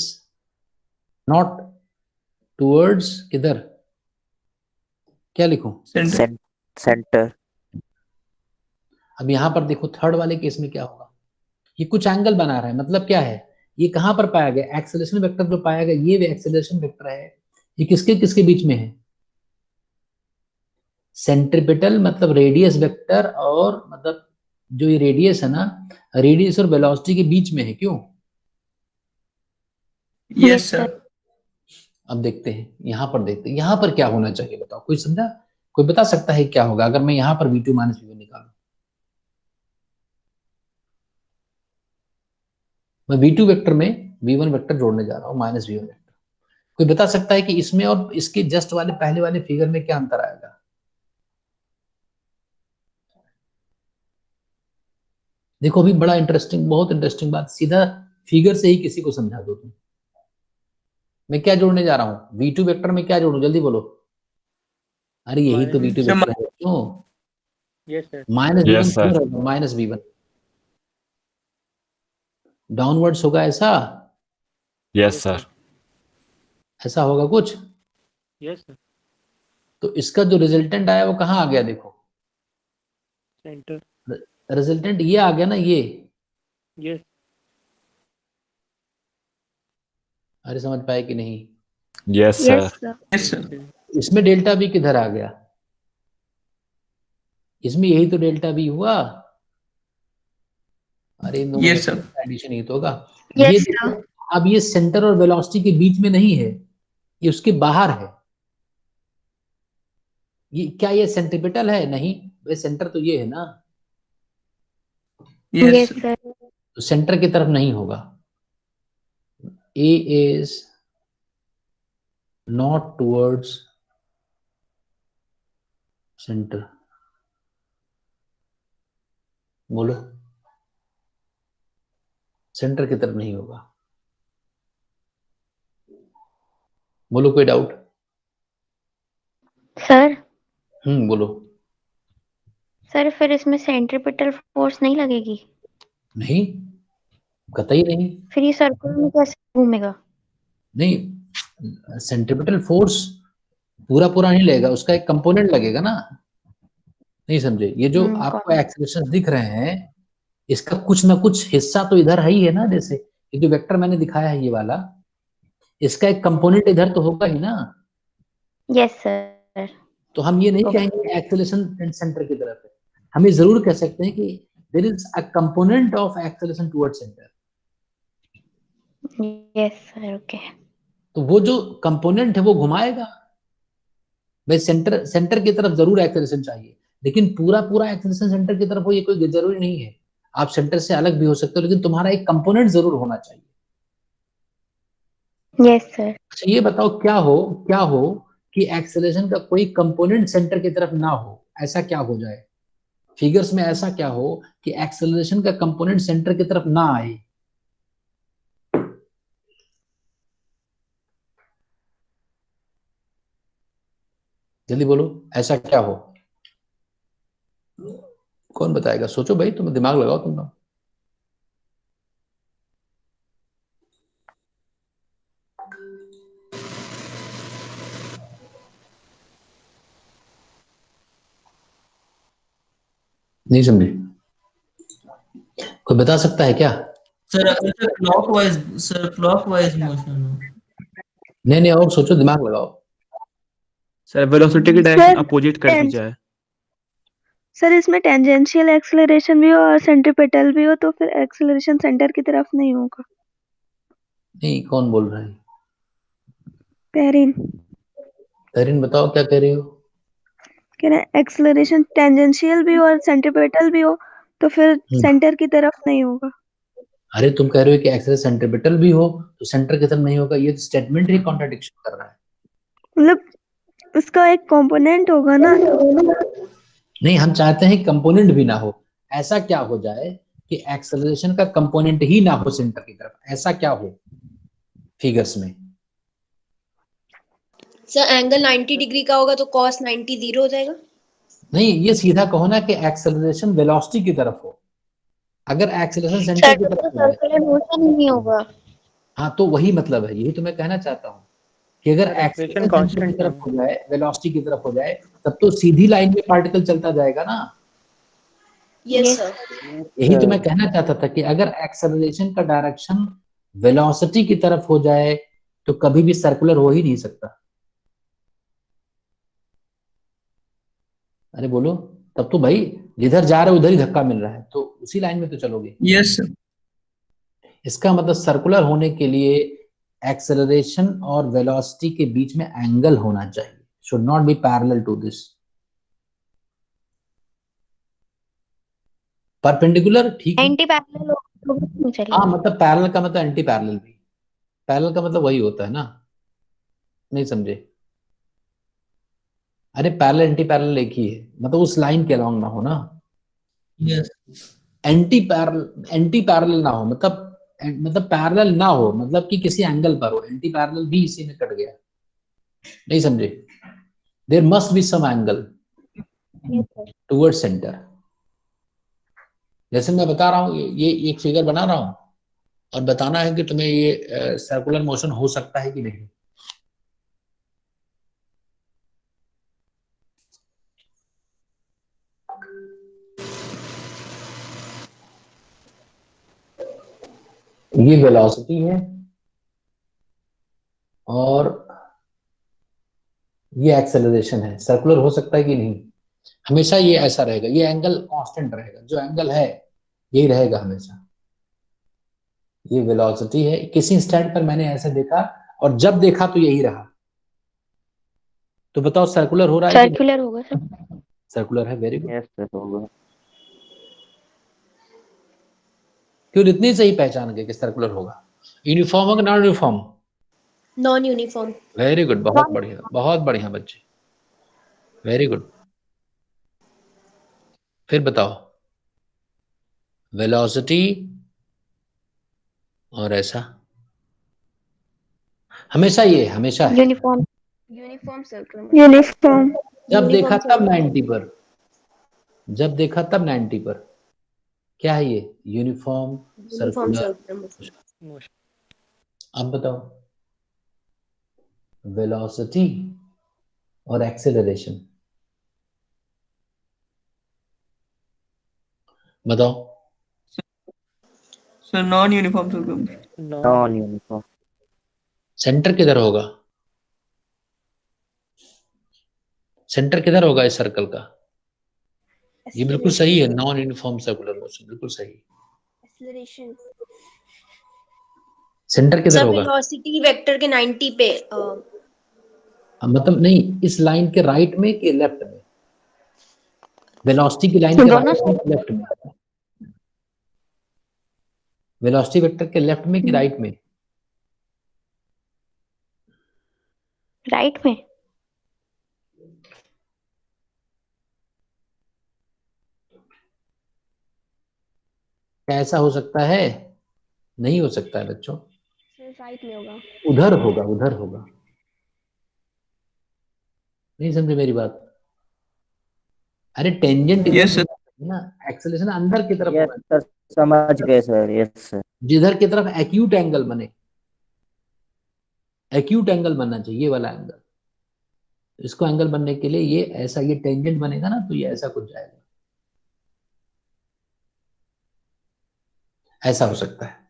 S1: नॉट टुवर्ड्स किधर, क्या लिखूं।
S7: Center.
S4: Center.
S1: अब यहां पर देखो थर्ड वाले केस में क्या होगा, ये कुछ एंगल बना रहा है, मतलब क्या है, ये कहां पर पाया गया, एक्सेलरेशन वेक्टर जो पाया गया, ये एक्सेलरेशन वेक्टर है, ये किसके किसके बीच में है, सेंट्रिपिटल मतलब रेडियस वेक्टर, और मतलब जो ये रेडियस है ना, रेडियस और वेलोसिटी के बीच में है। क्यों।
S7: Yes, sir.
S1: अब देखते हैं, यहां पर देखते हैं, यहां पर क्या होना चाहिए बताओ, कोई समझा, कोई बता सकता है क्या होगा अगर मैं यहां पर V2 माइनस V1 निकालूं। मैं V2 वेक्टर में V1 वेक्टर जोड़ने जा रहा हूं, माइनस V1 वेक्टर। कोई बता सकता है कि इसमें और इसके जस्ट वाले पहले वाले फिगर में क्या अंतर आएगा। देखो अभी बड़ा इंटरेस्टिंग, बहुत इंटरेस्टिंग बात, सीधा फिगर से ही किसी को समझा दो तुम। मैं क्या जोड़ने जा रहा हूं, V2 वेक्टर में क्या जोड़ूं, जल्दी बोलो। अरे यही तो V2
S7: सर,
S1: वेक्टर है क्यों?
S8: Yes sir.
S1: Minus
S6: Yes,
S1: V1
S6: sir.
S1: क्यों रहेगा? माइनस V1 डाउनवर्ड्स होगा ऐसा?
S6: Yes, sir.
S1: ऐसा होगा कुछ?
S8: Yes sir.
S1: तो इसका जो रिजल्टेंट आया वो कहाँ आ गया देखो,
S8: सेंटर।
S1: रिजल्टेंट ये आ गया ना ये।
S8: यस।
S1: अरे समझ पाए कि नहीं?
S6: Yes, sir.
S2: Yes, sir.
S7: yes sir,
S1: इसमें डेल्टा बी किधर आ गया? इसमें यही तो डेल्टा बी हुआ। अरे इन दोनों
S7: yes sir,
S1: का एडिशन ही तो होगा।
S2: Yes,
S1: ये
S2: sir.
S1: देखो, अब ये सेंटर और वेलोसिटी के बीच में नहीं है, ये उसके बाहर है। ये क्या ये सेंट्रीपिटल है? नहीं, वे सेंटर तो ये है ना,
S7: yes
S2: Yes,
S7: sir,
S2: sir.
S1: तो सेंटर की तरफ नहीं होगा। ए इज नॉट टुवर्ड्स सेंटर। बोलो, सेंटर की तरफ नहीं होगा। बोलो, कोई डाउट?
S2: सर
S1: बोलो।
S2: सर फिर इसमें सेंट्रीपिटल फोर्स नहीं लगेगी?
S1: नहीं, कतई नहीं।
S2: फिर ये सर्कुलर में कैसे घूमेगा?
S1: नहीं, सेंट्रीपिटल फोर्स पूरा पूरा नहीं लगेगा, उसका एक कंपोनेंट लगेगा ना। नहीं समझे? ये जो आपको
S2: कौन?
S1: एक्सेलरेशन दिख रहे हैं, इसका कुछ ना कुछ हिस्सा तो इधर है ही है ना। जैसे ये जो वेक्टर मैंने दिखाया है ये वाला, इसका एक कंपोनेंट इधर तो होगा ही ना।
S2: Yes sir.
S1: तो हम ये नहीं
S2: Okay.
S1: कहेंगे एक्सेलरेशन सेंटर की तरफ है, हम ये जरूर कह सकते हैं कि there is a component of acceleration towards centre.
S2: Yes sir. Okay.
S1: तो वो जो कंपोनेंट है वो घुमाएगा। भाई सेंटर की तरफ जरूर एक्सेलरेशन चाहिए, लेकिन पूरा पूरा एक्सेलरेशन सेंटर की तरफ हो ये कोई जरूरी नहीं है। आप सेंटर से अलग भी हो सकते हो, लेकिन तुम्हारा एक कंपोनेंट जरूर होना चाहिए।
S2: Yes sir.
S1: अच्छा ये बताओ, क्या हो कि एक्सेलरेशन का कोई कंपोनेंट सेंटर की तरफ ना हो, ऐसा क्या हो जाए? फिगर्स में ऐसा क्या हो कि एक्सेलरेशन का कंपोनेंट सेंटर की तरफ ना आए? जल्दी बोलो, ऐसा क्या हो? कौन बताएगा? सोचो भाई, तुम दिमाग लगाओ तुम लोग। नहीं समझे? कोई बता सकता है क्या?
S7: सर अगर क्लॉकवाइज मोशन हो।
S1: नहीं और सोचो, दिमाग लगाओ।
S9: सर वेलोसिटी की डायरेक्शन अपोजिट कर दी जाए।
S2: सर इसमें टेंजेंशियल एक्सेलरेशन भी हो और सेंट्रीपिटल भी हो, तो फिर एक्सेलरेशन सेंटर की तरफ नहीं होगा।
S1: नहीं, कौन बोल रहा है?
S2: पेरिन
S1: तरीन बताओ क्या कह रही हो?
S2: कह रहे हैं एक्सेलरेशन टेंजेंशियल भी हो और सेंट्रीपिटल भी हो, तो फिर सेंटर की तरफ नहीं होगा।
S1: अरे तुम कह रहे हो कि एक्सेलरेशन सेंट्रीपिटल भी हो तो सेंटर की तरफ नहीं होगा, ये स्टेटमेंट ही कॉन्ट्रडिक्शन कर रहा है।
S2: मतलब उसका एक कंपोनेंट होगा ना।
S1: नहीं, हम चाहते हैं कंपोनेंट भी ना हो। ऐसा क्या हो जाए कि एक्सेलरेशन का कंपोनेंट ही ना हो सेंटर की तरफ? ऐसा क्या हो फिगर्स में?
S3: सर एंगल 90 डिग्री का होगा तो cos 90 0 हो जाएगा।
S1: नहीं, ये सीधा कहो ना कि एक्सेलरेशन वेलोसिटी की तरफ हो। अगर एक्सेलरेशन सेंटर की तरफ हो जाए,
S2: सर्कुलर मोशन नहीं होगा।
S1: हाँ तो वही मतलब है, यही तो मैं कहना चाहता हूँ कि अगर
S8: Sir,
S1: एक्सेलरेशन
S8: acceleration
S1: सेंटर की
S8: constant
S1: तरफ
S8: है।
S1: हो जाए, वेलोसिटी की तरफ हो जाए, तब तो सीधी लाइन में पार्टिकल चलता जाएगा ना।
S3: Yes sir.
S1: यही तो मैं कहना चाहता था कि अगर एक्सेलरेशन का डायरेक्शन वेलोसिटी की तरफ हो जाए तो कभी भी सर्कुलर हो ही नहीं सकता। अरे बोलो, तब तो भाई जिधर जा रहे हो उधर ही धक्का मिल रहा है, तो उसी लाइन में तो चलोगे।
S7: यस सर,
S1: इसका मतलब सर्कुलर होने के लिए एक्सेलरेशन और वेलोसिटी के बीच में एंगल होना चाहिए, should not be parallel to this. Perpendicular ठीक है।
S2: एंटी पैरेलल तो नहीं
S1: हाँ
S2: चलेगा।
S1: मतलब पैरेलल का मतलब एंटी पैरेलल भी, पैरेलल का मतलब वही होता है ना। नहीं समझे? अरे पैरेलल एंटी पैरेलल एक ही है, मतलब उस लाइन के अलोंग ना हो ना।
S7: यस
S1: एंटी पैरेलल ना हो, मतलब पैरेलल ना हो, मतलब कि किसी एंगल पर हो। एंटी पैरेलल भी इसी में कट गया। नहीं समझे? There must be some angle towards centre. जैसे मैं बता रहा हूँ, ये एक फिगर बना रहा हूँ और बताना है कि तुम्हें ये सर्कुलर मोशन हो सकता है कि नहीं। ये वेलोसिटी है और ये एक्सेलरेशन है। सर्कुलर हो सकता है कि नहीं? हमेशा ये ऐसा रहेगा, ये एंगल कांस्टेंट रहेगा, जो एंगल है यही रहेगा हमेशा। ये वेलोसिटी है, किसी इंस्टेंट पर मैंने ऐसे देखा और जब देखा तो यही रहा। तो बताओ सर्कुलर हो रहा है कि नहीं?
S5: सर्कुलर होगा सर।
S1: सर्कुलर है, वेरी गुड।
S4: यस सर होगा।
S1: क्यों इतनी सही पहचान गए कि सर्कुलर होगा? यूनिफॉर्म होगा non uniform?
S3: Non uniform.
S1: Very good, बहुत बढ़िया बच्चे, वेरी गुड। फिर बताओ वेलोसिटी और ऐसा हमेशा, ये हमेशा है।
S5: यूनिफॉर्म।
S2: यूनिफॉर्म सर्कुलर यूनिफॉर्म
S1: जब देखा
S3: यूनिफॉर्म
S1: तब
S3: सर्कुलर।
S1: 90 पर, जब देखा तब 90 पर। क्या है ये? Uniform
S3: uniform
S1: circular.
S3: Circular.
S8: Motion.
S1: अब बताओ वेलोसिटी और एक्सेलरेशन, बताओ।
S7: Sir non uniform circular.
S4: Non uniform.
S1: Centre किधर होगा? सेंटर किधर होगा इस सर्कल का? ये बिल्कुल सही है, नॉन यूनिफॉर्म सर्कुलर मोशन, बिल्कुल सही।
S2: एक्सेलरेशन
S1: सेंटर किधर
S3: सर
S1: होगा?
S3: वेलोसिटी वेक्टर के 90 पे
S1: मतलब नहीं, इस लाइन के राइट में कि लेफ्ट में? वेलोसिटी की लाइन के
S5: दोनों
S1: राइट में कि लेफ्ट में? वेलोसिटी वेक्टर के लेफ्ट में कि राइट में?
S5: राइट में।
S1: क्या ऐसा हो सकता है? नहीं हो सकता है बच्चों,
S2: राइट में होगा।
S1: उधर होगा, उधर होगा। नहीं समझे मेरी बात? अरे टेंजेंट इधर
S7: यस
S1: की
S7: सर।
S1: तरफ है ना, एक्सेलरेशन अंदर की तरफ
S4: यस
S1: होगा।
S4: सर समझ गए सर। Yes sir.
S1: जिधर की तरफ एक्यूट एंगल बने, एक्यूट एंगल बनना चाहिए, ये वाला एंगल। इसको एंगल बनने के लिए ये ऐसा, ये टेंजेंट बनेगा ना, तो ये ऐसा कुछ जाएगा, ऐसा हो सकता है।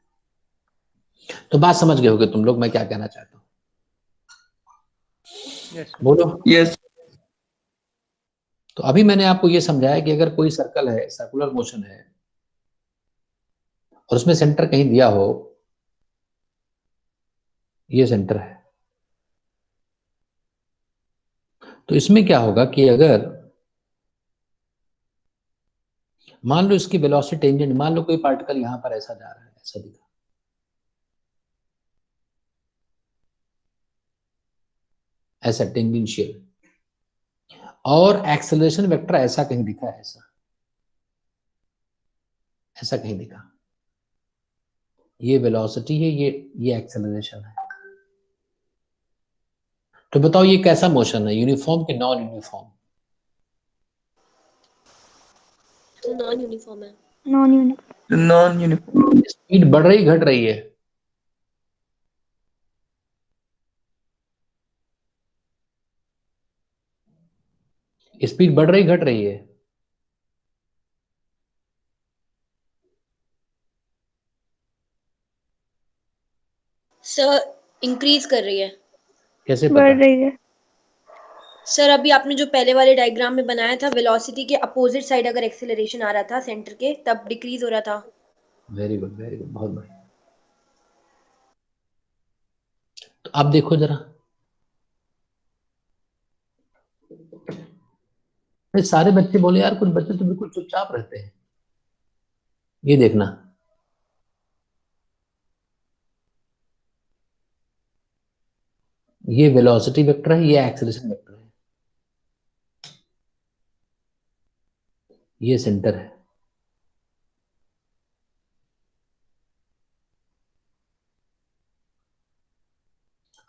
S1: तो बात समझ गए होगे तुम लोग मैं क्या कहना चाहता हूँ।
S8: Yes sir.
S1: बोलो।
S7: यस
S1: तो अभी मैंने आपको ये समझाया कि अगर कोई सर्कल है, सर्कुलर मोशन है, और उसमें सेंटर कहीं दिया हो, ये सेंटर है, तो इसमें क्या होगा कि अगर मान लो इसकी वेलोसिटी टेंजेंट, मान लो कोई पार्टिकल यहां पर ऐसा जा रहा है, ऐसा दिखा, ऐसा टेंजेंशियल, और एक्सेलरेशन वेक्टर ऐसा कहीं दिखा है, ऐसा ऐसा कहीं दिखा, ये वेलोसिटी है, ये एक्सेलरेशन है। तो बताओ ये कैसा मोशन है, यूनिफॉर्म कि नॉन यूनिफॉर्म?
S3: तो नॉन यूनिफॉर्म है।
S5: Non uniform.
S7: Non uniform.
S1: Speed बढ़ रही घट रही है? स्पीड बढ़ रही घट रही है?
S3: सर इंक्रीज कर रही है।
S1: कैसे
S2: बढ़
S1: पता?
S2: रही है।
S3: सर अभी आपने जो पहले वाले डायग्राम में बनाया था, वेलोसिटी के अपोजिट साइड अगर एक्सेलरेशन आ रहा था सेंटर के, तब डिक्रीज हो रहा था।
S1: वेरी गुड, वेरी गुड, बहुत बढ़िया। तो अब देखो जरा, अरे सारे बच्चे बोले यार, कुछ बच्चे तो बिल्कुल चुपचाप रहते हैं। ये देखना, ये वेलोसिटी वेक्टर है, ये एक्सेलरेशन वेक्टर है, ये सेंटर है।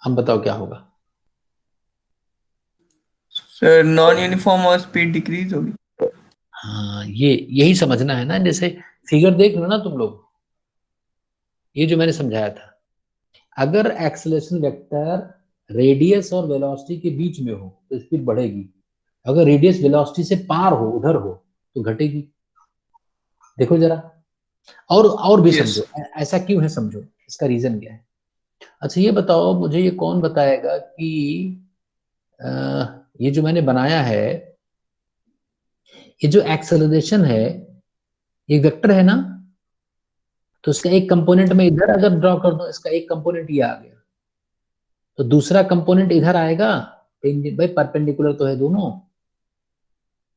S1: अब बताओ क्या होगा?
S7: सर नॉन यूनिफॉर्म और स्पीड डिक्रीज होगी।
S1: हाँ, ये यही समझना है ना। जैसे फिगर देख लो ना तुम लोग, ये जो मैंने समझाया था, अगर एक्सेलरेशन वेक्टर रेडियस और वेलोसिटी के बीच में हो तो स्पीड बढ़ेगी, अगर रेडियस वेलोसिटी से पार हो, उधर हो, तो घटेगी। देखो जरा, और भी
S7: Yes.
S1: समझो ऐसा क्यों है, समझो इसका रीजन क्या है। अच्छा ये बताओ मुझे, ये कौन बताएगा कि ये जो मैंने बनाया है, ये जो एक्सेलरेशन है, ये वेक्टर है ना, तो इसका एक कंपोनेंट में इधर अगर ड्रॉ कर दो, इसका एक कंपोनेंट ये आ गया, तो दूसरा कंपोनेंट इधर आएगा, भाई परपेंडिकुलर तो है दोनों।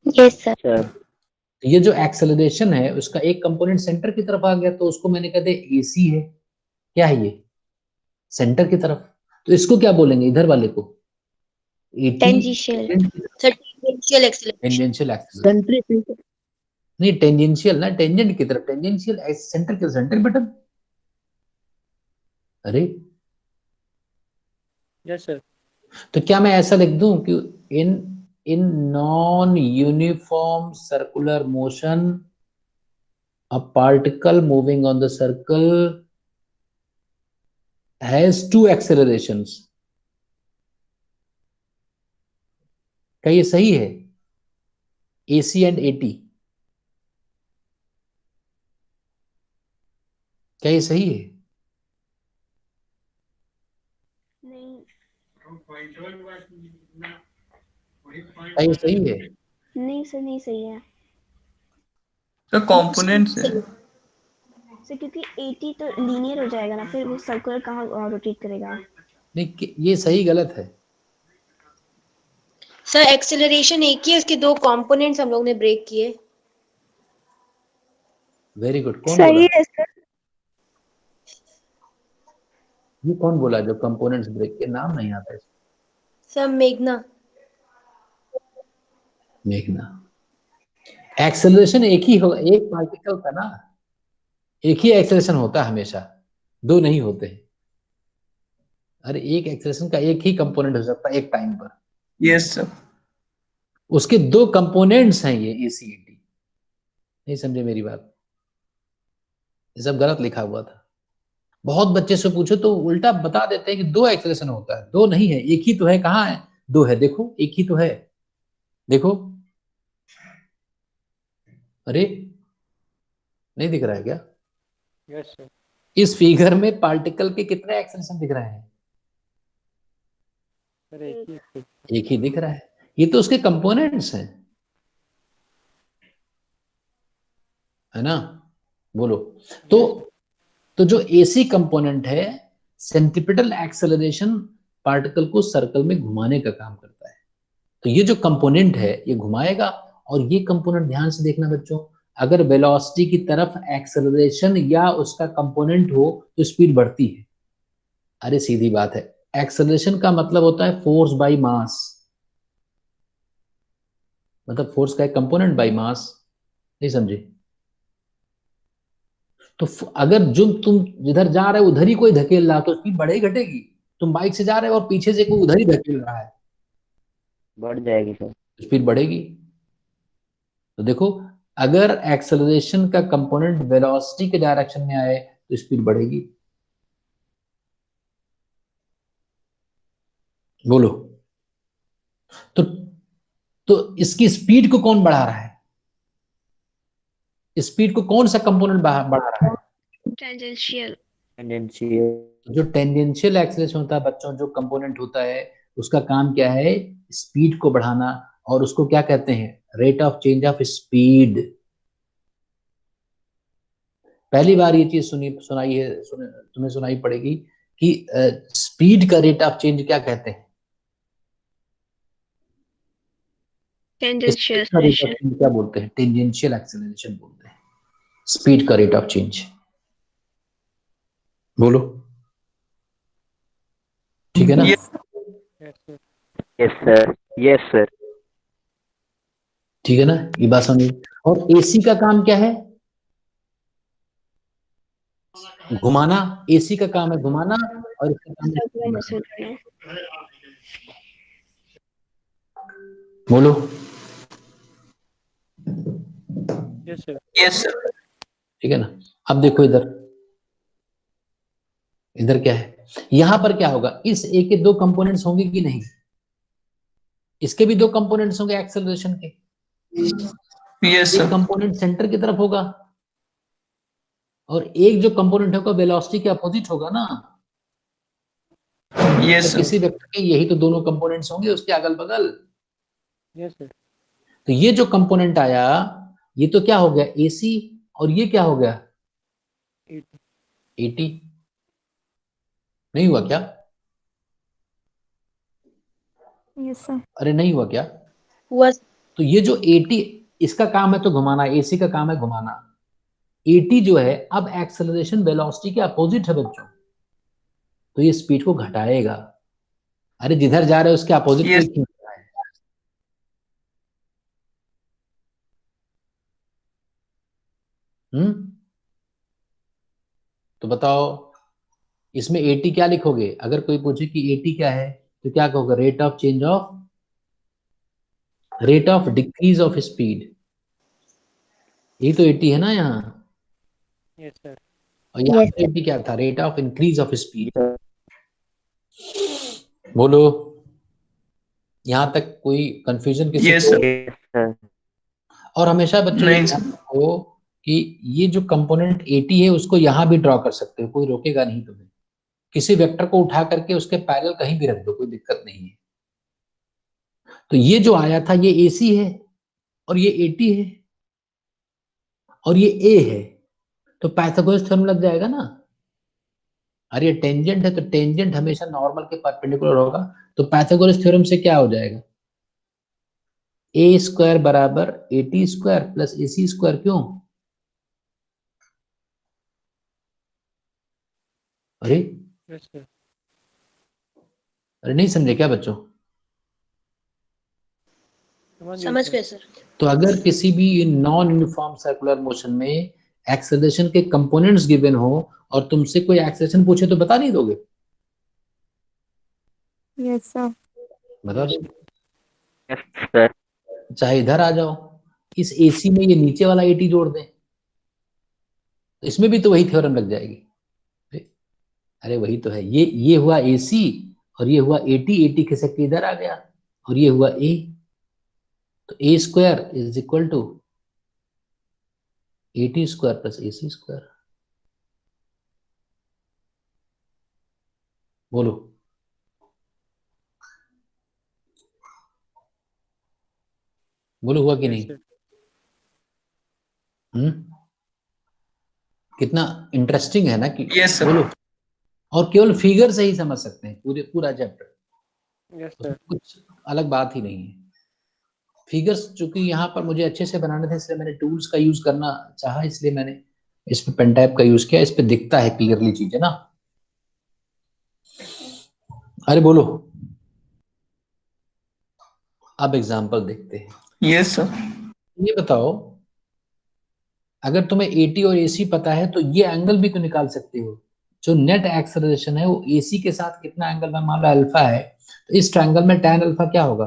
S5: Yes sir.
S4: सर
S1: तो ये जो एक्सेलरेशन है उसका एक कंपोनेंट सेंटर की तरफ आ गया, तो उसको मैंने कहते हैं एसी है। क्या है ये? सेंटर की तरफ। तो इसको क्या बोलेंगे इधर वाले को?
S5: Tangential.
S3: Sir tangential acceleration.
S1: Tangential acceleration
S9: centrifugal.
S1: नहीं, टेंजेंशियल ना, टेंजेंट की तरफ, टेंजेंशियल सेंटर के सेंटर बटन। अरे
S8: यस सर।
S1: तो क्या मैं ऐसा लिख दूं कि in in non uniform circular motion a particle moving on the circle has two accelerations? क्या ये सही है? AC and AT, क्या ये सही है?
S2: नहीं
S1: क्या ये सही है?
S2: नहीं सर, नहीं सही है
S7: सर कंपोनेंट्स है।
S2: सर, क्योंकि 80 तो लीनियर हो जाएगा ना, फिर वो सर्कुलर कहाँ रोटेट करेगा।
S1: नहीं, ये सही गलत है।
S3: सर एक्सेलरेशन एक ही है, उसके दो कंपोनेंट्स हम लोग ने ब्रेक किए।
S1: Very good. कौन
S2: सही
S1: बोला?
S2: है सर।
S1: ये कौन बोला जो कंपोनेंट्स ब्रेक के? नाम नहीं आता है।
S3: सर मेघना।
S1: मेघना। एक्सेलरेशन एक ही होगा, एक पार्टिकल का ना, एक ही एक्सेलरेशन होता है हमेशा, दो नहीं होते हैं। अरे एक एक्सेलरेशन का एक ही कंपोनेंट हो सकता है एक टाइम पर,
S7: यस सर।
S1: उसके दो कंपोनेंट्स हैं, ये ACAT। नहीं समझे मेरी बात? ये सब गलत लिखा हुआ था। बहुत बच्चे से पूछो तो उल्टा बता देते हैं कि दो एक्सेलरेशन होता है, दो नहीं है, एक ही तो है। कहाँ है? दो है, देखो एक ही तो है, देखो। अरे नहीं दिख रहा है क्या?
S8: Yes sir.
S1: इस फिगर में पार्टिकल के कितने एक्सेलरेशन दिख रहे हैं?
S8: सर एक ही।
S1: एक ही दिख रहा है, ये तो उसके कंपोनेंट्स हैं, है ना? बोलो। तो जो AC कंपोनेंट है, सेंट्रिपिटल एक्सेलरेशन पार्टिकल को सर्कल में घुमाने का काम करता है। तो ये जो कंपोनेंट है ये घुमाएगा, और ये कंपोनेंट ध्यान से देखना बच्चों, अगर वेलोसिटी की तरफ एक्सेलरेशन या उसका कंपोनेंट हो तो स्पीड बढ़ती है। अरे सीधी बात है, एक्सेलरेशन का मतलब होता है फोर्स बाय मास, मतलब फोर्स का एक कंपोनेंट बाय मास। नहीं समझे? तो अगर जो तुम जिधर जा रहे हो उधर ही कोई धकेल रहा तो स्पीड बढ़ेगी घटेगी? तुम बाइक से जा रहे हो और पीछे से कोई उधर ही धकेल रहा है,
S4: बढ़ जाएगी सर।
S1: स्पीड बढ़ेगी। तो देखो, अगर एक्सेलरेशन का कंपोनेंट वेलोसिटी के डायरेक्शन में आए तो स्पीड बढ़ेगी। बोलो। तो इसकी स्पीड को कौन बढ़ा रहा है? स्पीड को कौन सा कंपोनेंट बढ़ा रहा है?
S2: टेंजेंशियल।
S4: टेंडेंशियल।
S1: जो टेंजेंशियल एक्सेलरेशन होता है बच्चों, जो कंपोनेंट होता है उसका काम क्या है? स्पीड को बढ़ाना, और उसको क्या कहते हैं? Rate of change of speed. पहली बार ये चीज सुनाई है, तुम्हें सुनाई पड़ेगी कि स्पीड का रेट ऑफ चेंज क्या कहते हैं?
S2: टेंजेंशियल
S1: स्पीड का रेट ऑफ चेंज क्या बोलते हैं? टेंजेंशियल एक्सेलरेशन बोलते हैं स्पीड का रेट ऑफ चेंज। बोलो, ठीक है ना?
S7: Yes.
S8: Yes sir.
S4: Yes sir. Yes sir.
S1: ठीक है ना, ये बात समझ। और AC का काम क्या है? घुमाना। AC का काम है घुमाना, और इसका काम है बोलो।
S8: Yes, sir.
S7: Yes, sir.
S1: ठीक है ना। अब देखो इधर, इधर क्या है, यहां पर क्या होगा, इस ए के दो कंपोनेंट्स होंगे कि नहीं, इसके भी दो कंपोनेंट्स होंगे एक्सेलरेशन के।
S7: Yes,
S1: एक
S7: sir.
S1: कंपोनेंट सेंटर की तरफ होगा और एक जो कंपोनेंट होगा वेलोसिटी के अपोजिट होगा ना।
S7: Yes,
S1: तो
S7: sir.
S1: किसी वेक्टर के यही तो दोनों कंपोनेंट्स होंगे उसके अगल बगल।
S8: Yes, sir.
S1: तो ये जो कंपोनेंट आया ये तो क्या हो गया AC, और ये क्या हो गया
S8: 80.
S1: 80। नहीं हुआ क्या?
S2: Yes sir.
S1: अरे नहीं हुआ क्या?
S3: हुआ।
S1: तो ये जो 80 इसका काम है तो घुमाना, AC का काम है घुमाना। 80 जो है अब एक्सेलरेशन वेलोसिटी के अपोजिट है बच्चों, तो ये स्पीड को घटाएगा। अरे जिधर जा रहे है उसके अपोजिट
S7: Yes.
S1: कोई खींच रहा है। तो बताओ इसमें 80 क्या लिखोगे? अगर कोई पूछे कि 80 क्या है तो क्या कहोगे? Rate of decrease of speed. यही तो 80 है ना यहाँ।
S8: Yes, sir.
S1: और यहाँ
S5: Yes,
S1: पर 80 क्या था? Rate of increase of speed. बोलो, यहाँ तक कोई कंफ्यूजन किसी
S7: Yes,
S1: को?
S7: sir.
S4: Yes, sir.
S1: और हमेशा बच्चों ये
S7: नहीं
S1: ध्यान
S7: sir.
S1: रखो कि ये जो कंपोनेंट 80 है उसको यहाँ भी ड्रॉ कर सकते हो, कोई रोकेगा नहीं तुम्हें। किसी वेक्टर को उठा करके उसके पैरेलल कहीं भी रख दो, कोई दिक्कत नहीं है। तो ये जो आया था ये AC है और ये 80 है और ये A है, तो पाइथागोरस थ्योरम लग जाएगा ना। अरे ये टेंजेंट है तो टेंजेंट हमेशा नॉर्मल के परपेंडिकुलर होगा, तो पाइथागोरस थ्योरम से क्या हो जाएगा? A² बराबर 80² प्लस AC²। क्यों? अरे
S8: Yes, sir.
S1: अरे नहीं समझे क्या बच्चों?
S3: समझ गए सर।
S1: तो अगर किसी भी नॉन यूनिफॉर्म सर्कुलर मोशन में एक्सेलरेशन के कंपोनेंट्स गिवन हो और तुमसे कोई एक्सेलरेशन पूछे तो बता नहीं दोगे?
S2: Yes sir.
S1: बता दो।
S4: Yes, sir.
S1: चाहे इधर आ जाओ, इस AC में ये नीचे वाला 80 जोड़ दें तो इसमें भी तो वही थ्योरम लग जाएगी। अरे वही तो है, ये हुआ AC और ये हुआ 80 खिसक के इधर आ गया और ये हुआ A, तो A² is equal to 80² plus AC²। बोलो, बोलो हुआ कि
S8: Yes,
S1: नहीं?
S8: sir.
S1: कितना इंटरेस्टिंग है ना कि
S7: Yes, sir.
S1: बोलो, और केवल फिगर से ही समझ सकते हैं पूरा चैप्टर,
S8: Yes, sir.
S1: कुछ अलग बात ही नहीं है। फिगर्स चूंकि यहाँ पर मुझे अच्छे से बनाने थे इसलिए मैंने टूल्स का यूज करना चाहा, इसलिए मैंने इस पे पेन टाइप का यूज किया, इस पे दिखता है क्लियरली चीजें ना। अरे बोलो, अब एग्जांपल देखते हैं।
S7: Yes, sir.
S1: ये बताओ अगर तुम्हें 80 और AC पता है तो ये एंगल भी तो निकाल सकते हो। जो नेट एक्सेलरेशन है वो AC के साथ कितना एंगल में, मान लो अल्फा है, तो इस ट्रायंगल में tan अल्फा क्या होगा?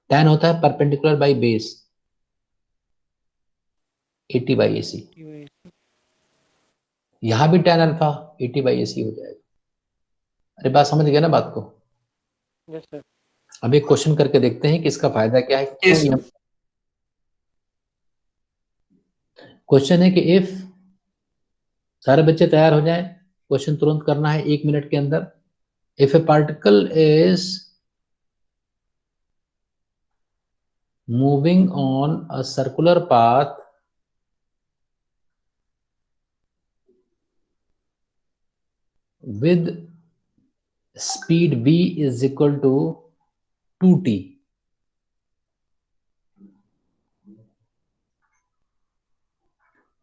S1: tan होता है perpendicular by base 80 by AC। यहां भी tan अल्फा 80 बाई AC हो जाएगा। अरे बात समझ गया ना बात को?
S8: Yes, sir.
S1: अब एक क्वेश्चन करके देखते हैं कि इसका फायदा क्या है।
S7: Yes, sir.
S1: क्वेश्चन है कि इफ, सारे बच्चे तैयार हो जाएं, क्वेश्चन तुरंत करना है 1 मिनट के अंदर। If A particle is moving on a circular path with speed v is equal to 2t,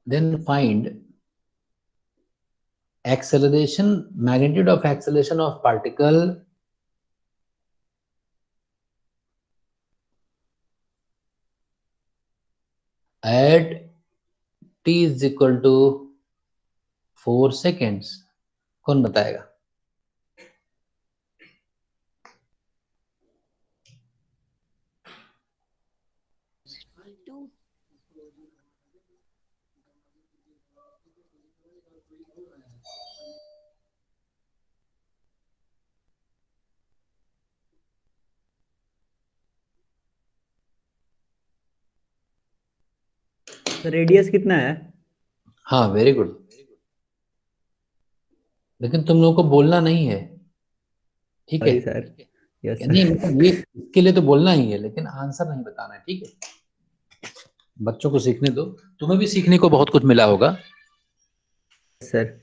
S1: then find acceleration, magnitude of acceleration of particle at t is equal to 4 seconds। कौन बताएगा?
S10: Radius कितना है?
S1: हाँ very good, लेकिन तुम लोगों को बोलना नहीं है, ठीक है?
S10: Sorry sir. यस
S1: नहीं
S10: सर।
S1: मतलब ये इसके लिए तो बोलना ही है, लेकिन आंसर नहीं बताना है, ठीक है? बच्चों को सीखने दो, तुम्हें भी सीखने को बहुत कुछ मिला होगा।
S10: सर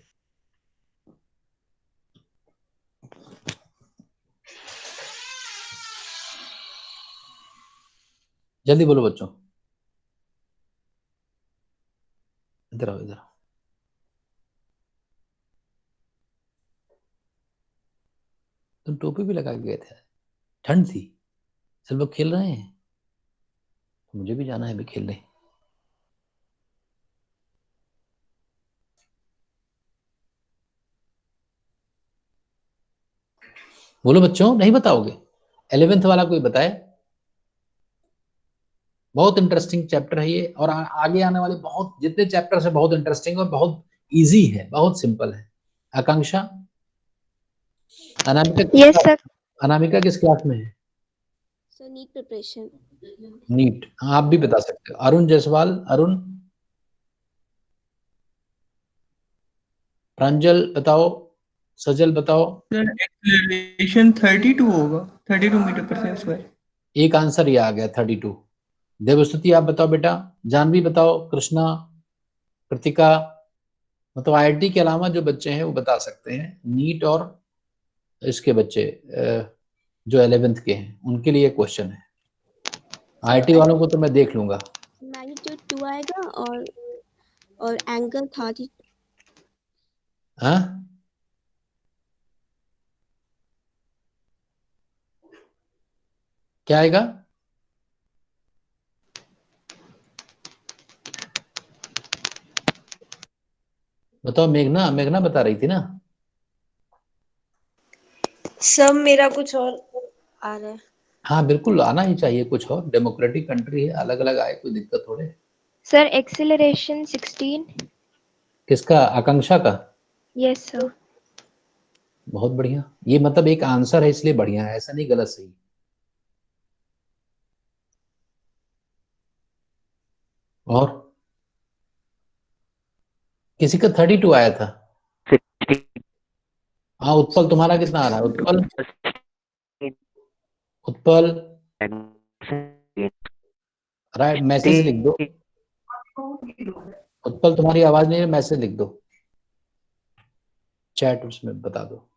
S1: जल्दी बोलो बच्चों, इधर आओ, इधर आओ। तुम टोपी भी लगा के गए थे, ठंड थी, सब लोग खेल रहे हैं, मुझे भी जाना है अभी खेलने। बोलो बच्चों, नहीं बताओगे? 11th वाला कोई बताए? बहुत इंटरेस्टिंग चैप्टर है ये, और आगे आने वाले बहुत जितने चैप्टर्स है बहुत इंटरेस्टिंग और बहुत इजी है, बहुत सिंपल है। आकांक्षा, अनामिका
S5: यस सर।
S1: अनामिका किस क्लास में है?
S3: Sir NEET preparation.
S1: नीट, हाँ आप भी बता सकते हो। अरुण जायसवाल, अरुण, प्रांजल बताओ, सजल बताओ।
S7: सर एक्सेलरेशन 32 होगा, 32 मीटर पर सेकंड स्क्वायर।
S1: एक आंसर ये आ गया 32। देवस्तुति आप बताओ बेटा, जानवी बताओ, कृष्णा, कृतिका, मतलब आईआईटी के अलावा जो बच्चे हैं वो बता सकते हैं। नीट और इसके बच्चे जो 11th के हैं उनके लिए क्वेश्चन है। आईआईटी वालों को तो मैं देख लूंगा।
S3: मैग्नीट्यूड 2 आएगा और एंगल 30।
S1: हाँ क्या आएगा? बताओ, मेघना, मेघना बता रही थी ना।
S3: सब मेरा कुछ और आ रहा है।
S1: हाँ बिल्कुल आना ही चाहिए, कुछ और, डेमोक्रेटिक कंट्री है, अलग अलग आए, कोई दिक्कत थोड़े।
S5: Sir acceleration 16।
S1: किसका? आकांक्षा का?
S5: Yes sir.
S1: बहुत बढ़िया, ये मतलब एक आंसर है इसलिए बढ़िया है, ऐसा नहीं गलत सही। और किसी का 32 आया था? हाँ उत्पल, तुम्हारा कितना आ रहा है उत्पल? उत्पल राइट, मैसेज लिख दो। उत्पल तुम्हारी आवाज नहीं है, मैसेज लिख दो, चैट उसमें बता दो।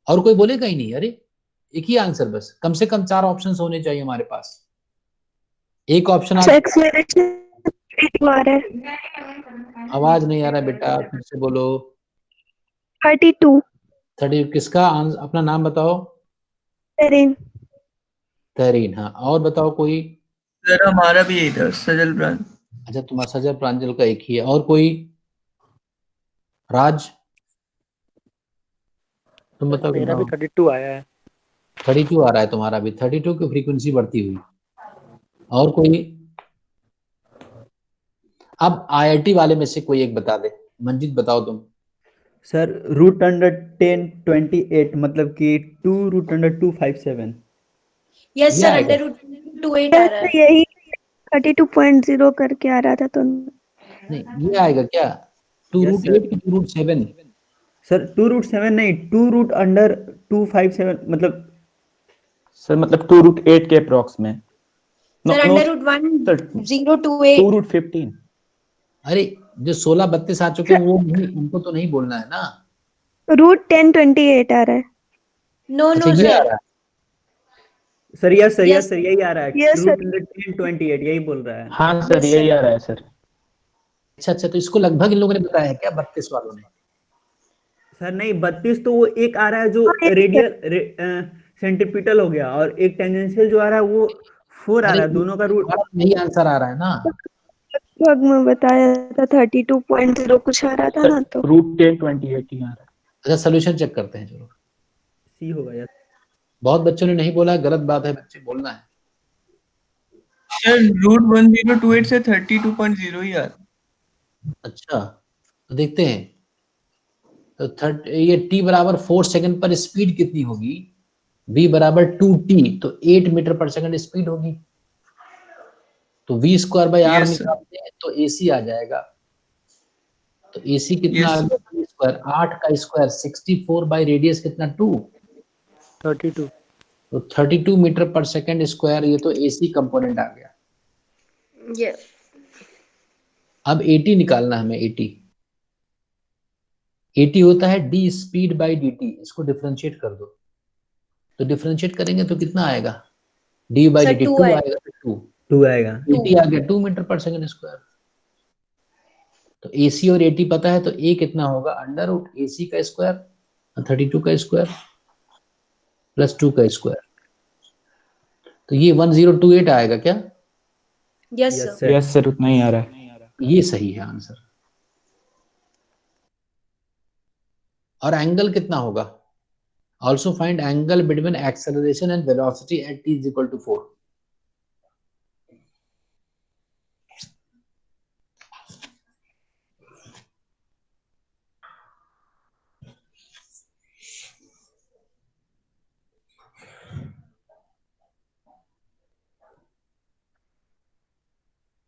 S1: और कोई बोलेगा ही नहीं, अरे एक ही आंसर, बस कम से कम 4 ऑप्शंस होने चाहिए हमारे पास। एक ऑप्शन आप,
S2: एक्सेलरेशन 32 आ रहा है।
S1: आवाज नहीं आ रहा है बेटा, फिर से बोलो।
S2: 32।
S1: 30 किसका? अपना नाम बताओ।
S2: तरीन।
S1: तहरीन, हाँ और बताओ कोई।
S7: सर हमारा भी यही था, सजल ब्रांड।
S1: अच्छा तुम्हारा सजल प्रांजल का एक ही है, और कोई? राज, तुम
S8: सर
S1: बताओ
S8: मेरा
S1: कितना?
S8: भी 32 आया है।
S1: 32 आ रहा है तुम्हारा भी, 32 की फ्रीक्वेंसी बढ़ती हुई। और कोई? अब आईआईटी वाले में से कोई एक बता दे। मंजित बताओ तुम।
S10: सर √1028 मतलब कि 2√257।
S3: यस
S1: ये
S3: सर,
S1: आएगा?
S3: √28 आ रहा है।
S2: यही 32.0 करके आ रहा था तो।
S1: नहीं ये आएगा क्या? 2
S10: यस
S1: रूट
S10: सर।
S1: 8 की 2 रूट 7?
S10: सर 2√7 नहीं, 2√257 मतलब।
S6: सर मतलब 2√8 के अप्रॉक्स में। No
S3: sir
S6: no
S3: √1
S6: sir
S3: 028।
S6: 2√15।
S1: अरे जो 16 32 आ चुके हैं वो नहीं, उनको तो नहीं बोलना है ना।
S2: √1028 आ रहा है।
S3: नो
S1: अच्छा
S3: नो
S1: ये आ
S3: सर।
S1: रहा है।
S10: Sir yes sir,
S3: Yes,
S10: yes sir, यही आ रहा है।
S2: Yes sir.
S10: √1028 यही बोल रहा है।
S6: हाँ सर
S3: Yes,
S6: यही
S3: sir.
S6: आ रहा है सर।
S1: अच्छा तो इसको लगभग इन लोगों ने बताया है क्या, 32 वालों ने?
S10: सर नहीं, 32 तो वो एक आ रहा है जो
S2: हाँ, yes, sir.
S10: रेडियल सेंट्रीपिटल हो गया, और एक टेंजेंशियल जो आ रहा है वो 4 आ
S1: अरे
S10: रहा है, दोनों का रूट।
S1: तुम्हारा यही आंसर आ रहा है ना।
S2: लगभग में बताया था 32.0 कुछ आ रहा था ना तो।
S6: √1028 ही आ रहा है।
S1: अच्छा सोल्यूशन चेक करते हैं, चलो।
S10: सी होगा यस।
S1: बहुत बच्चों ने नहीं बोला, गलत बात है, बच्चे बोलना है।
S7: सर रूट 1028 से 32.0 ही आता।
S1: अच्छा, तो देखते हैं। तो ये t बराबर 4 सेकंड पर स्पीड कितनी होगी? v बराबर 2t, तो 8 मीटर पर सेकंड स्पीड होगी। तो v square by R
S7: Yes, sir.
S1: निकालते हैं तो ac आ जाएगा। तो ac कितना
S7: Yes,
S1: आ गया? v स्क्वायर, 8 का स्क्वायर 64 बाई रेडियस कितना 2,
S8: 32
S1: तो 32 मीटर पर सेकंड स्क्वायर, ये तो ac कंपोनेंट आ गया।
S3: ये
S1: अब 80 निकालना हमें। 80 होता है d स्पीड बाई dt, इसको डिफरेंशिएट कर दो। तो डिफरेंशिएट करेंगे तो कितना आएगा? d बाई
S3: सर
S1: dt
S3: 2
S1: 2
S3: आएगा।
S1: आएगा, 2
S10: 2 आएगा।
S1: 80 आ गया 2 मीटर पर सेकंड स्क्वायर। तो AC और 80 पता है, तो a कितना होगा? अंडर रूट AC का स्क्वायर 32 का स्क्वायर प्लस 2 का स्क्वायर। तो ये 1028 आएगा क्या?
S3: Yes
S10: yes
S3: sir.
S10: Sir.
S6: Yes sir, उतना ही आ रहा है।
S1: ये सही है आंसर। और एंगल कितना होगा? Also find angle between acceleration and velocity at t is equal to 4।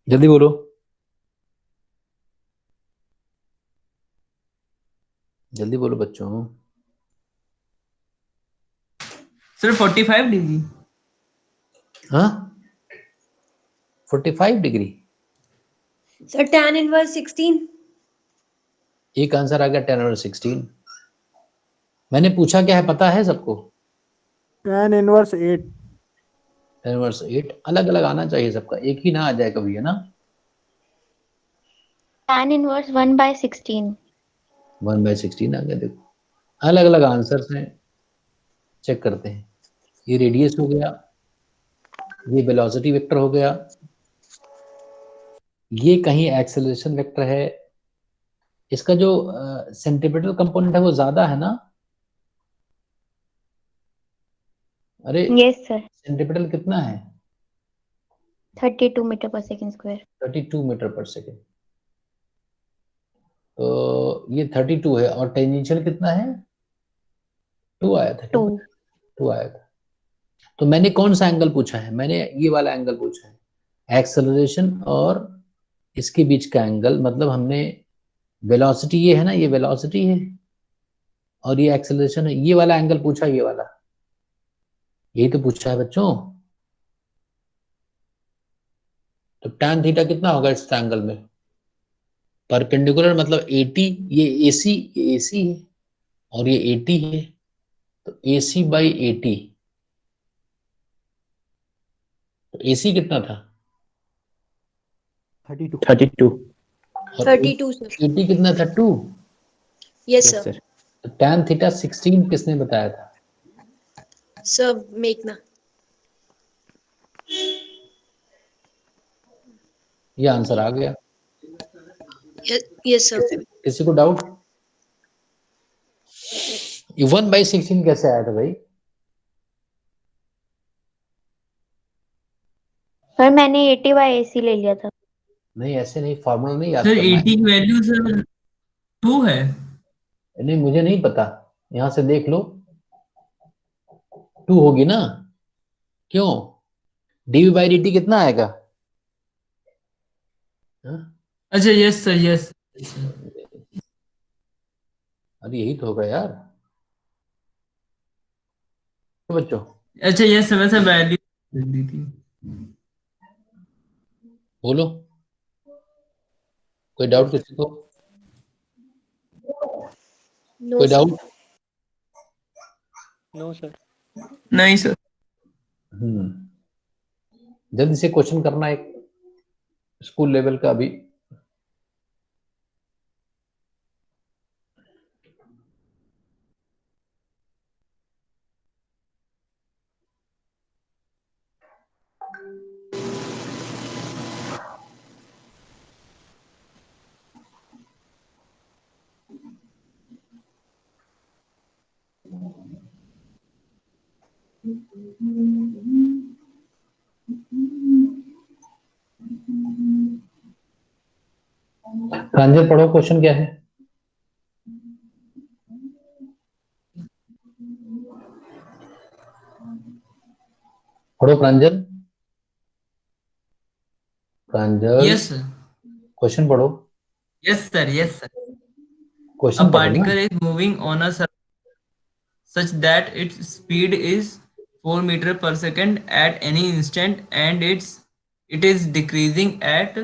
S1: जल्दी बोलो, जल्दी बोलो बच्चों।
S7: Sir 45 degree.
S1: हाँ, 45 डिग्री।
S3: Sir tan inverse 16।
S1: एक आंसर आ गया 10 और 16। मैंने पूछा क्या है पता है सबको?
S9: tan inverse 8।
S1: 10 इनवर्स 8 अलग अलग आना चाहिए सबका, एक ही ना आ जाए कभी, है ना?
S5: tan inverse 1/16।
S1: 1/16 आ गया। देखो अलग अलग आंसर्स हैं, चेक करते हैं। ये रेडियस हो गया, ये वेलोसिटी वेक्टर हो गया, ये कहीं एक्सेलरेशन वेक्टर है। इसका जो सेंटीमीटर कंपोनेंट है वो ज्यादा है ना? अरे
S5: Yes sir,
S1: सेंटीमीटर कितना है?
S5: 32 मीटर पर सेकंड स्क्वायर।
S1: 32 मीटर पर सेकेंड। तो ये 32 है, और टेंजेंशियल कितना है? 2 आया था क्या?
S5: 2।
S1: 2 आया था। तो मैंने कौन सा एंगल पूछा है? मैंने ये वाला एंगल पूछा है, एक्सेलरेशन और इसके बीच का एंगल। मतलब हमने वेलोसिटी, ये है ना, ये वेलोसिटी है और ये एक्सेलरेशन है, ये वाला एंगल पूछा, ये वाला, यही तो पूछा है बच्चों। तो tan थीटा कितना होगा इस ट्रायंगल में? परपेंडिकुलर मतलब 80, ये AC है और ये 80 है, तो AC बाई 80। तो AC कितना था?
S10: 32।
S6: 32।
S1: और
S3: 32 सर।
S1: 80 कितना था? 2।
S3: Yes
S6: yes
S3: sir.
S6: सर।
S1: तो tan थीटा 16 किसने बताया था?
S3: सर मेघना।
S1: ये आंसर आ गया।
S3: Yes sir.
S1: किसी को डाउट? ये 1/16 कैसे आया था भाई?
S5: सर मैंने 80/AC ले लिया था।
S1: नहीं, ऐसे नहीं, फॉर्मूला नहीं याद
S7: सर
S1: करना
S7: 80 की वैल्यू सर 2 है।
S1: है। नहीं, मुझे नहीं पता, यहां से देख लो, 2 होगी ना? क्यों? dv बाई dt कितना आएगा? हाँ?
S7: अच्छा यस सर यस।
S1: अरे यही तो होगा यार। तो बच्चों
S7: अच्छा यस सर, वैसे वैल्यू दी थी।
S1: बोलो, कोई डाउट किसी को?
S3: नो
S1: कोई
S3: सर।
S1: डाउट?
S8: No sir.
S7: नहीं सर।
S1: जल्दी से क्वेश्चन करना एक स्कूल लेवल का अभी। प्रांजल पढ़ो क्वेश्चन क्या है। पढ़ो प्रांजल। प्रांजल
S11: Yes, sir.
S1: क्वेश्चन पढ़ो।
S11: Yes, sir. Yes, sir. A
S1: question पढ़ो ना।
S11: particle is moving on a surface such that its speed is 4 meter per second at any instant, and it is decreasing at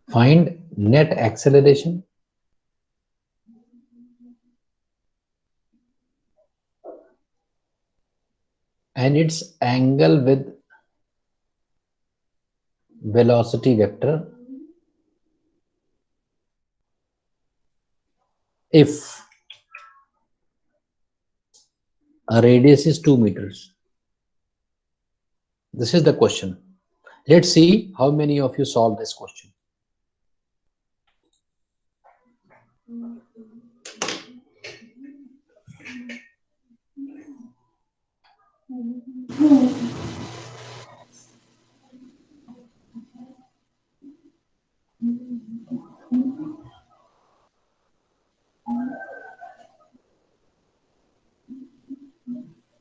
S1: find net acceleration and its angle with velocity vector if a radius is 2 meters. This is the question. Let's see how many of you solve this question.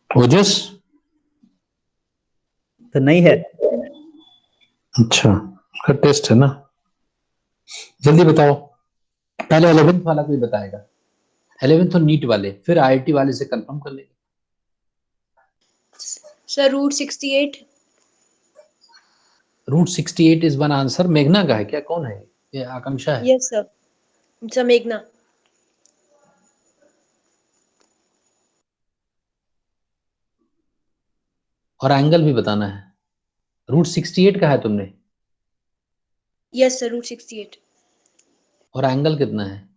S1: ओजस
S10: तो नहीं है।
S1: अच्छा, उसका test है ना। जल्दी बताओ, पहले 11th वाला कोई बताएगा। 11th तो नीट वाले, फिर आईआईटी वाले से कंफर्म कर लेंगे।
S3: Sir root 68।
S1: Root 68 is one answer. मेघना का है क्या, कौन है ये? आकांक्षा है।
S3: यस सर, सर मेघना।
S1: और एंगल भी बताना है। रूट 68 का है तुमने?
S3: Yes sir, root 68।
S1: और एंगल कितना है?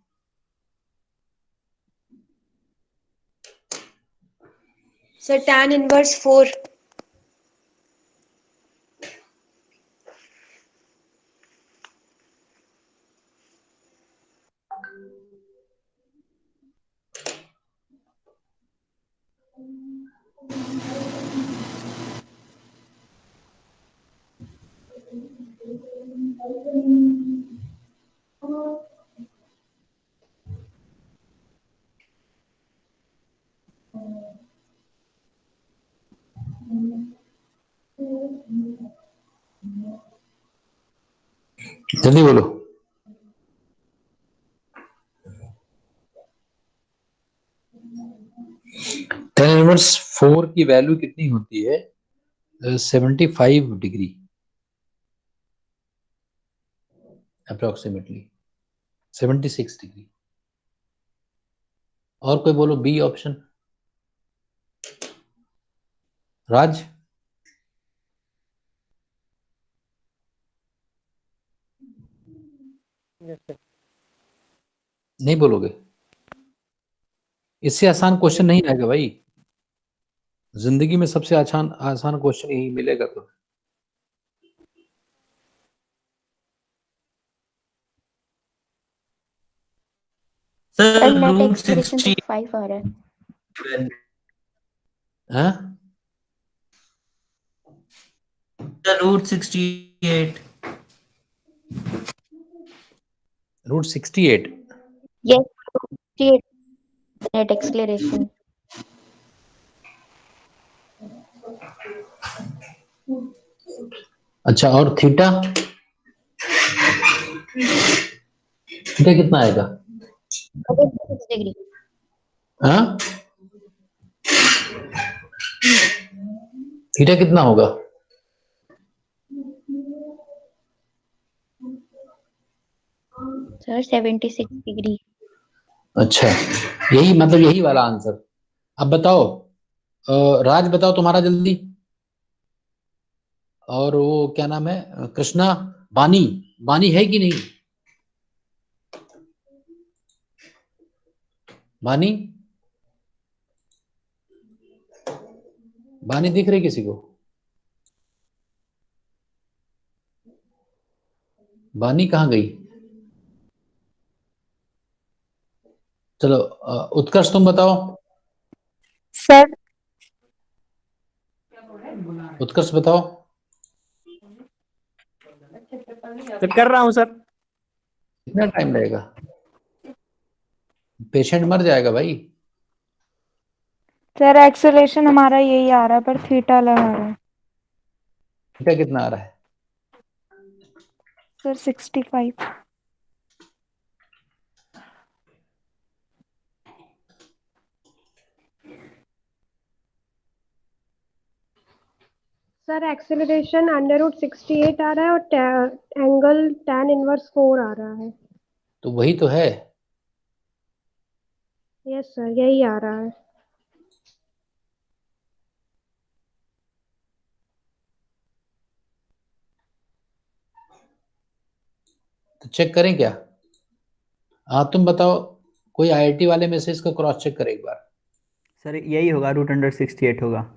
S3: Sir tan inverse 4।
S1: जल्दी बोलो। tan इनवर्स 4 की वैल्यू कितनी होती है? 75 डिग्री अप्रोक्सीमेटली, 76 डिग्री। और कोई बोलो बी ऑप्शन। राज? नहीं बोलोगे? इससे आसान क्वेश्चन नहीं आएगा भाई। जिंदगी में सबसे आसान आसान क्वेश्चन यही मिलेगा तो।
S11: sir
S5: sir net
S11: root
S5: acceleration
S11: 60
S5: तो 5 आ रहा है।
S1: हाँ?
S11: sir root 68
S1: root 68।
S5: Yes net acceleration.
S1: अच्छा, और थीटा? थीटा कितना आएगा?
S5: 6 डिग्री।
S1: हाँ? थीटा कितना होगा?
S5: Sir 76 degree.
S1: अच्छा, यही मतलब यही वाला आंसर। अब बताओ, राज बताओ तुम्हारा जल्दी। और वो क्या नाम है, कृष्णा, बानी, बानी है कि नहीं? बानी, बानी दिख रही किसी को? बानी कहाँ गई? चलो उत्कर्ष तुम बताओ।
S5: सर
S1: उत्कर्ष बताओ।
S9: सर कर रहा हूँ सर।
S1: कितना टाइम लगेगा? पेशेंट मर जाएगा भाई।
S5: सर एक्सेलेरेशन हमारा यही आ रहा है पर थीटा लगा रहा है
S1: थीटा कितना आ रहा है?
S5: सर 65।
S2: सर एक्सेलरेशन √68 आ रहा है और एंगल tan इनवर्स 4 आ रहा है।
S1: तो वही तो है।
S2: यस सर यही आ रहा है।
S1: तो चेक करें क्या? हाँ तुम बताओ, कोई आईआईटी वाले में से इसको क्रॉस चेक करें एक बार।
S10: सर यही होगा, √68 होगा।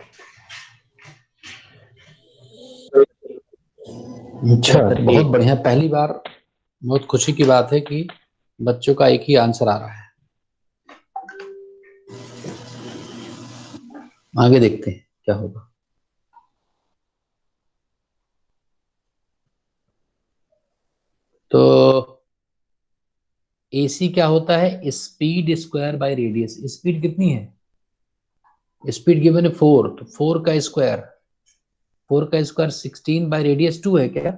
S1: अच्छा,
S6: सर
S1: बहुत
S6: ये
S1: बढ़िया। पहली बार बहुत खुशी की बात है कि बच्चों का एक ही आंसर आ रहा है। आगे देखते हैं क्या होगा। तो AC क्या होता है? Speed square by radius. Speed कितनी है? स्पीड गिवन है 4, तो 4 का स्क्वायर 16 बाय रेडियस 2 है क्या?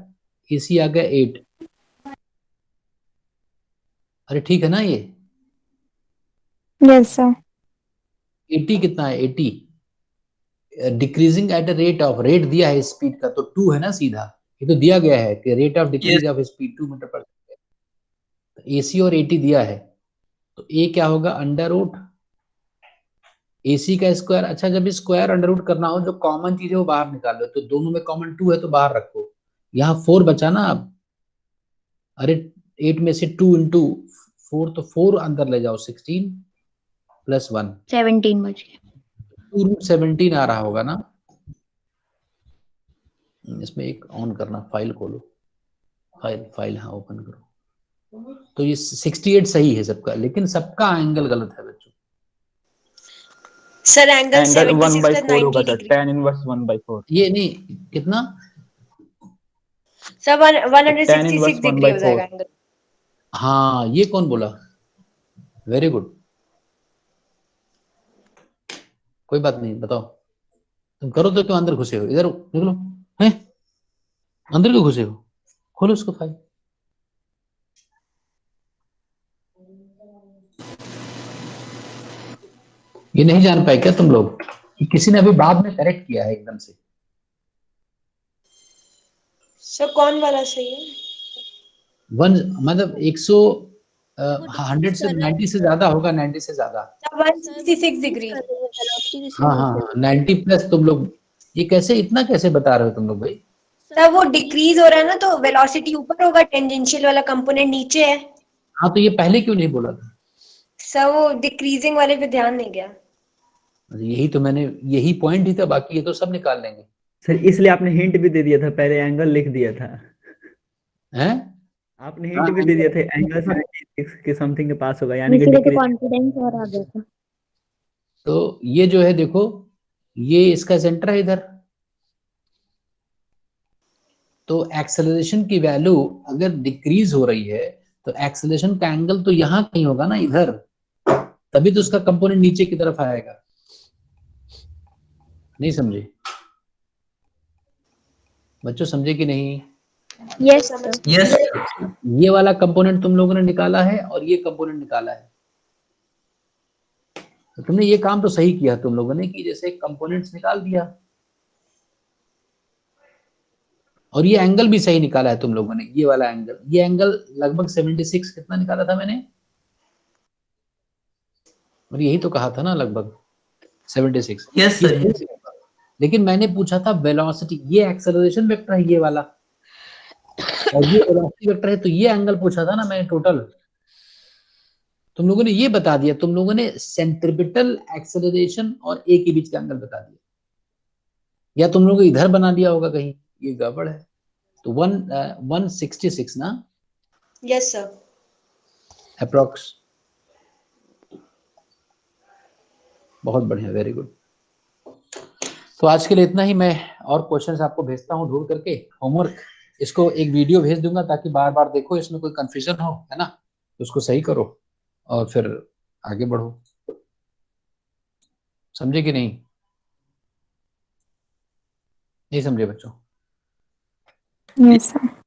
S1: AC आ गया 8। अरे ठीक है ना ये?
S5: Yes sir.
S1: 80 कितना है? 80 decreasing at a rate of, rate दिया है स्पीड का तो 2 है ना सीधा। ये तो दिया गया है कि rate of decrease of speed 2 metre पर सेकेंड। AC और 80 दिया है, तो A क्या होगा? अंडर रूट AC का स्क्वायर। अच्छा, जब स्क्वायर अंडर रूट करना हो, जो कॉमन चीज है वो बाहर निकालो। तो दोनों में कॉमन 2 है तो बाहर रखो। यहाँ 4 बचा ना अब। अरे 8 में से 2 इंटू 4, तो 4 अंदर ले जाओ, 16 + 1
S5: 17 बच गए।
S1: 2√17 आ रहा होगा ना। इसमें एक ऑन करना, फाइल खोलो, फाइल हाँ ओपन करो। तो ये 68 सही है सबका, लेकिन सबका एंगल गलत है बच्चों।
S3: सर एंगल
S6: एंगल 1/4
S3: 76
S6: होगा
S3: 90
S6: सर,
S3: डिग्री।
S6: tan inverse 1/4।
S1: ये नहीं, कितना?
S3: सर
S6: tan
S3: 166
S6: इनवर्स
S3: डिग्री हो
S6: 1/4।
S3: जाएगा एंगल।
S1: हाँ, ये कौन बोला? Very good. कोई बात नहीं, बताओ तुम करो तो क्यों अंदर घुसे हो? इधर निकलो। हैं, अंदर क्यों घुसे हो? खोलो उसको फाइल। ये नहीं जान पाए क्या तुम लोग कि किसी ने अभी बाद में करेक्ट किया है एकदम से?
S3: सर कौन वाला सही है?
S1: 1 मतलब 100 से 90 से ज्यादा होगा, 90 से ज्यादा।
S3: 166 डिग्री।
S1: हाँ हाँ हाँ, 90 प्लस। तुम लोग ये कैसे, इतना कैसे बता रहे हो तुम लोग भाई?
S3: सर वो डिक्रीज हो रहा है ना, तो वेलोसिटी ऊपर होगा, टेंजेंशियल वाला कंपोनेंट नीचे है।
S1: हाँ, तो ये पहले क्यों नहीं बोला था?
S3: सर वो डिक्रीजिंग वाले पे ध्यान नहीं गया।
S1: यही तो मैंने, यही पॉइंट ही था, बाकी ये तो सब निकाल लेंगे।
S10: सर इसलिए आपने हिंट भी दे दिया था, पहले एंगल लिख दिया था।
S1: हैं?
S10: आपने
S1: हाँ,
S10: हिंट भी दे दिया था, एंगल 76 के समथिंग के पास होगा, यानी कि
S5: इसीलिए तो
S10: डिक्रीज।
S5: कॉन्फिडेंस और आ गया था।
S1: तो ये जो है देखो, ये इसका सेंटर है इधर। तो एक्सेलरेशन की वैल्यू अगर डिक्रीज हो रही है तो एक्सेलरेशन का एंगल तो यहाँ कहीं होगा ना, इधर। तभी तो उसका कंपोनेंट नीचे की तरफ आएगा। नहीं समझे बच्चों? समझे कि नहीं?
S5: यस
S11: यस
S1: ये वाला कंपोनेंट तुम लोगों ने निकाला है और ये कंपोनेंट निकाला है। तो तुमने ये काम तो सही किया तुम लोगों ने कि जैसे कंपोनेंट्स निकाल दिया, और ये एंगल भी सही निकाला है तुम लोगों ने। ये वाला एंगल, ये एंगल लगभग 76 कितना निकाला था मैंने? और यही तो कहा था ना, लगभग 76।
S11: यस
S1: ये
S11: सर
S1: सही होगा। लेकिन मैंने पूछा था वेलोसिटी, ये एक्सेलरेशन वेक्टर है ये वाला, और ये वेलोसिटी वेक्टर है, तो ये एंगल पूछा था ना मैंने टोटल। तुम लोगों ने ये बता दिया, तुम लोगों ने सेंट्रिपिटल एक्सेलरेशन और ए के बीच का एंगल बता दिया, या तुम लोगों ने इधर बना दिया होगा कहीं। ये गड़बड़ है। तो 166 ना
S3: यस सर।
S1: अप्रोक्स। बहुत बढ़िया, वेरी गुड। तो आज के लिए इतना ही। मैं और क्वेश्चंस आपको भेजता हूँ ढूंढ करके, होमवर्क। इसको एक वीडियो भेज दूंगा ताकि बार बार देखो, इसमें कोई कंफ्यूजन हो, है ना, तो उसको सही करो और फिर आगे बढ़ो। समझे कि नहीं? नहीं समझे बच्चों?
S5: Yes sir.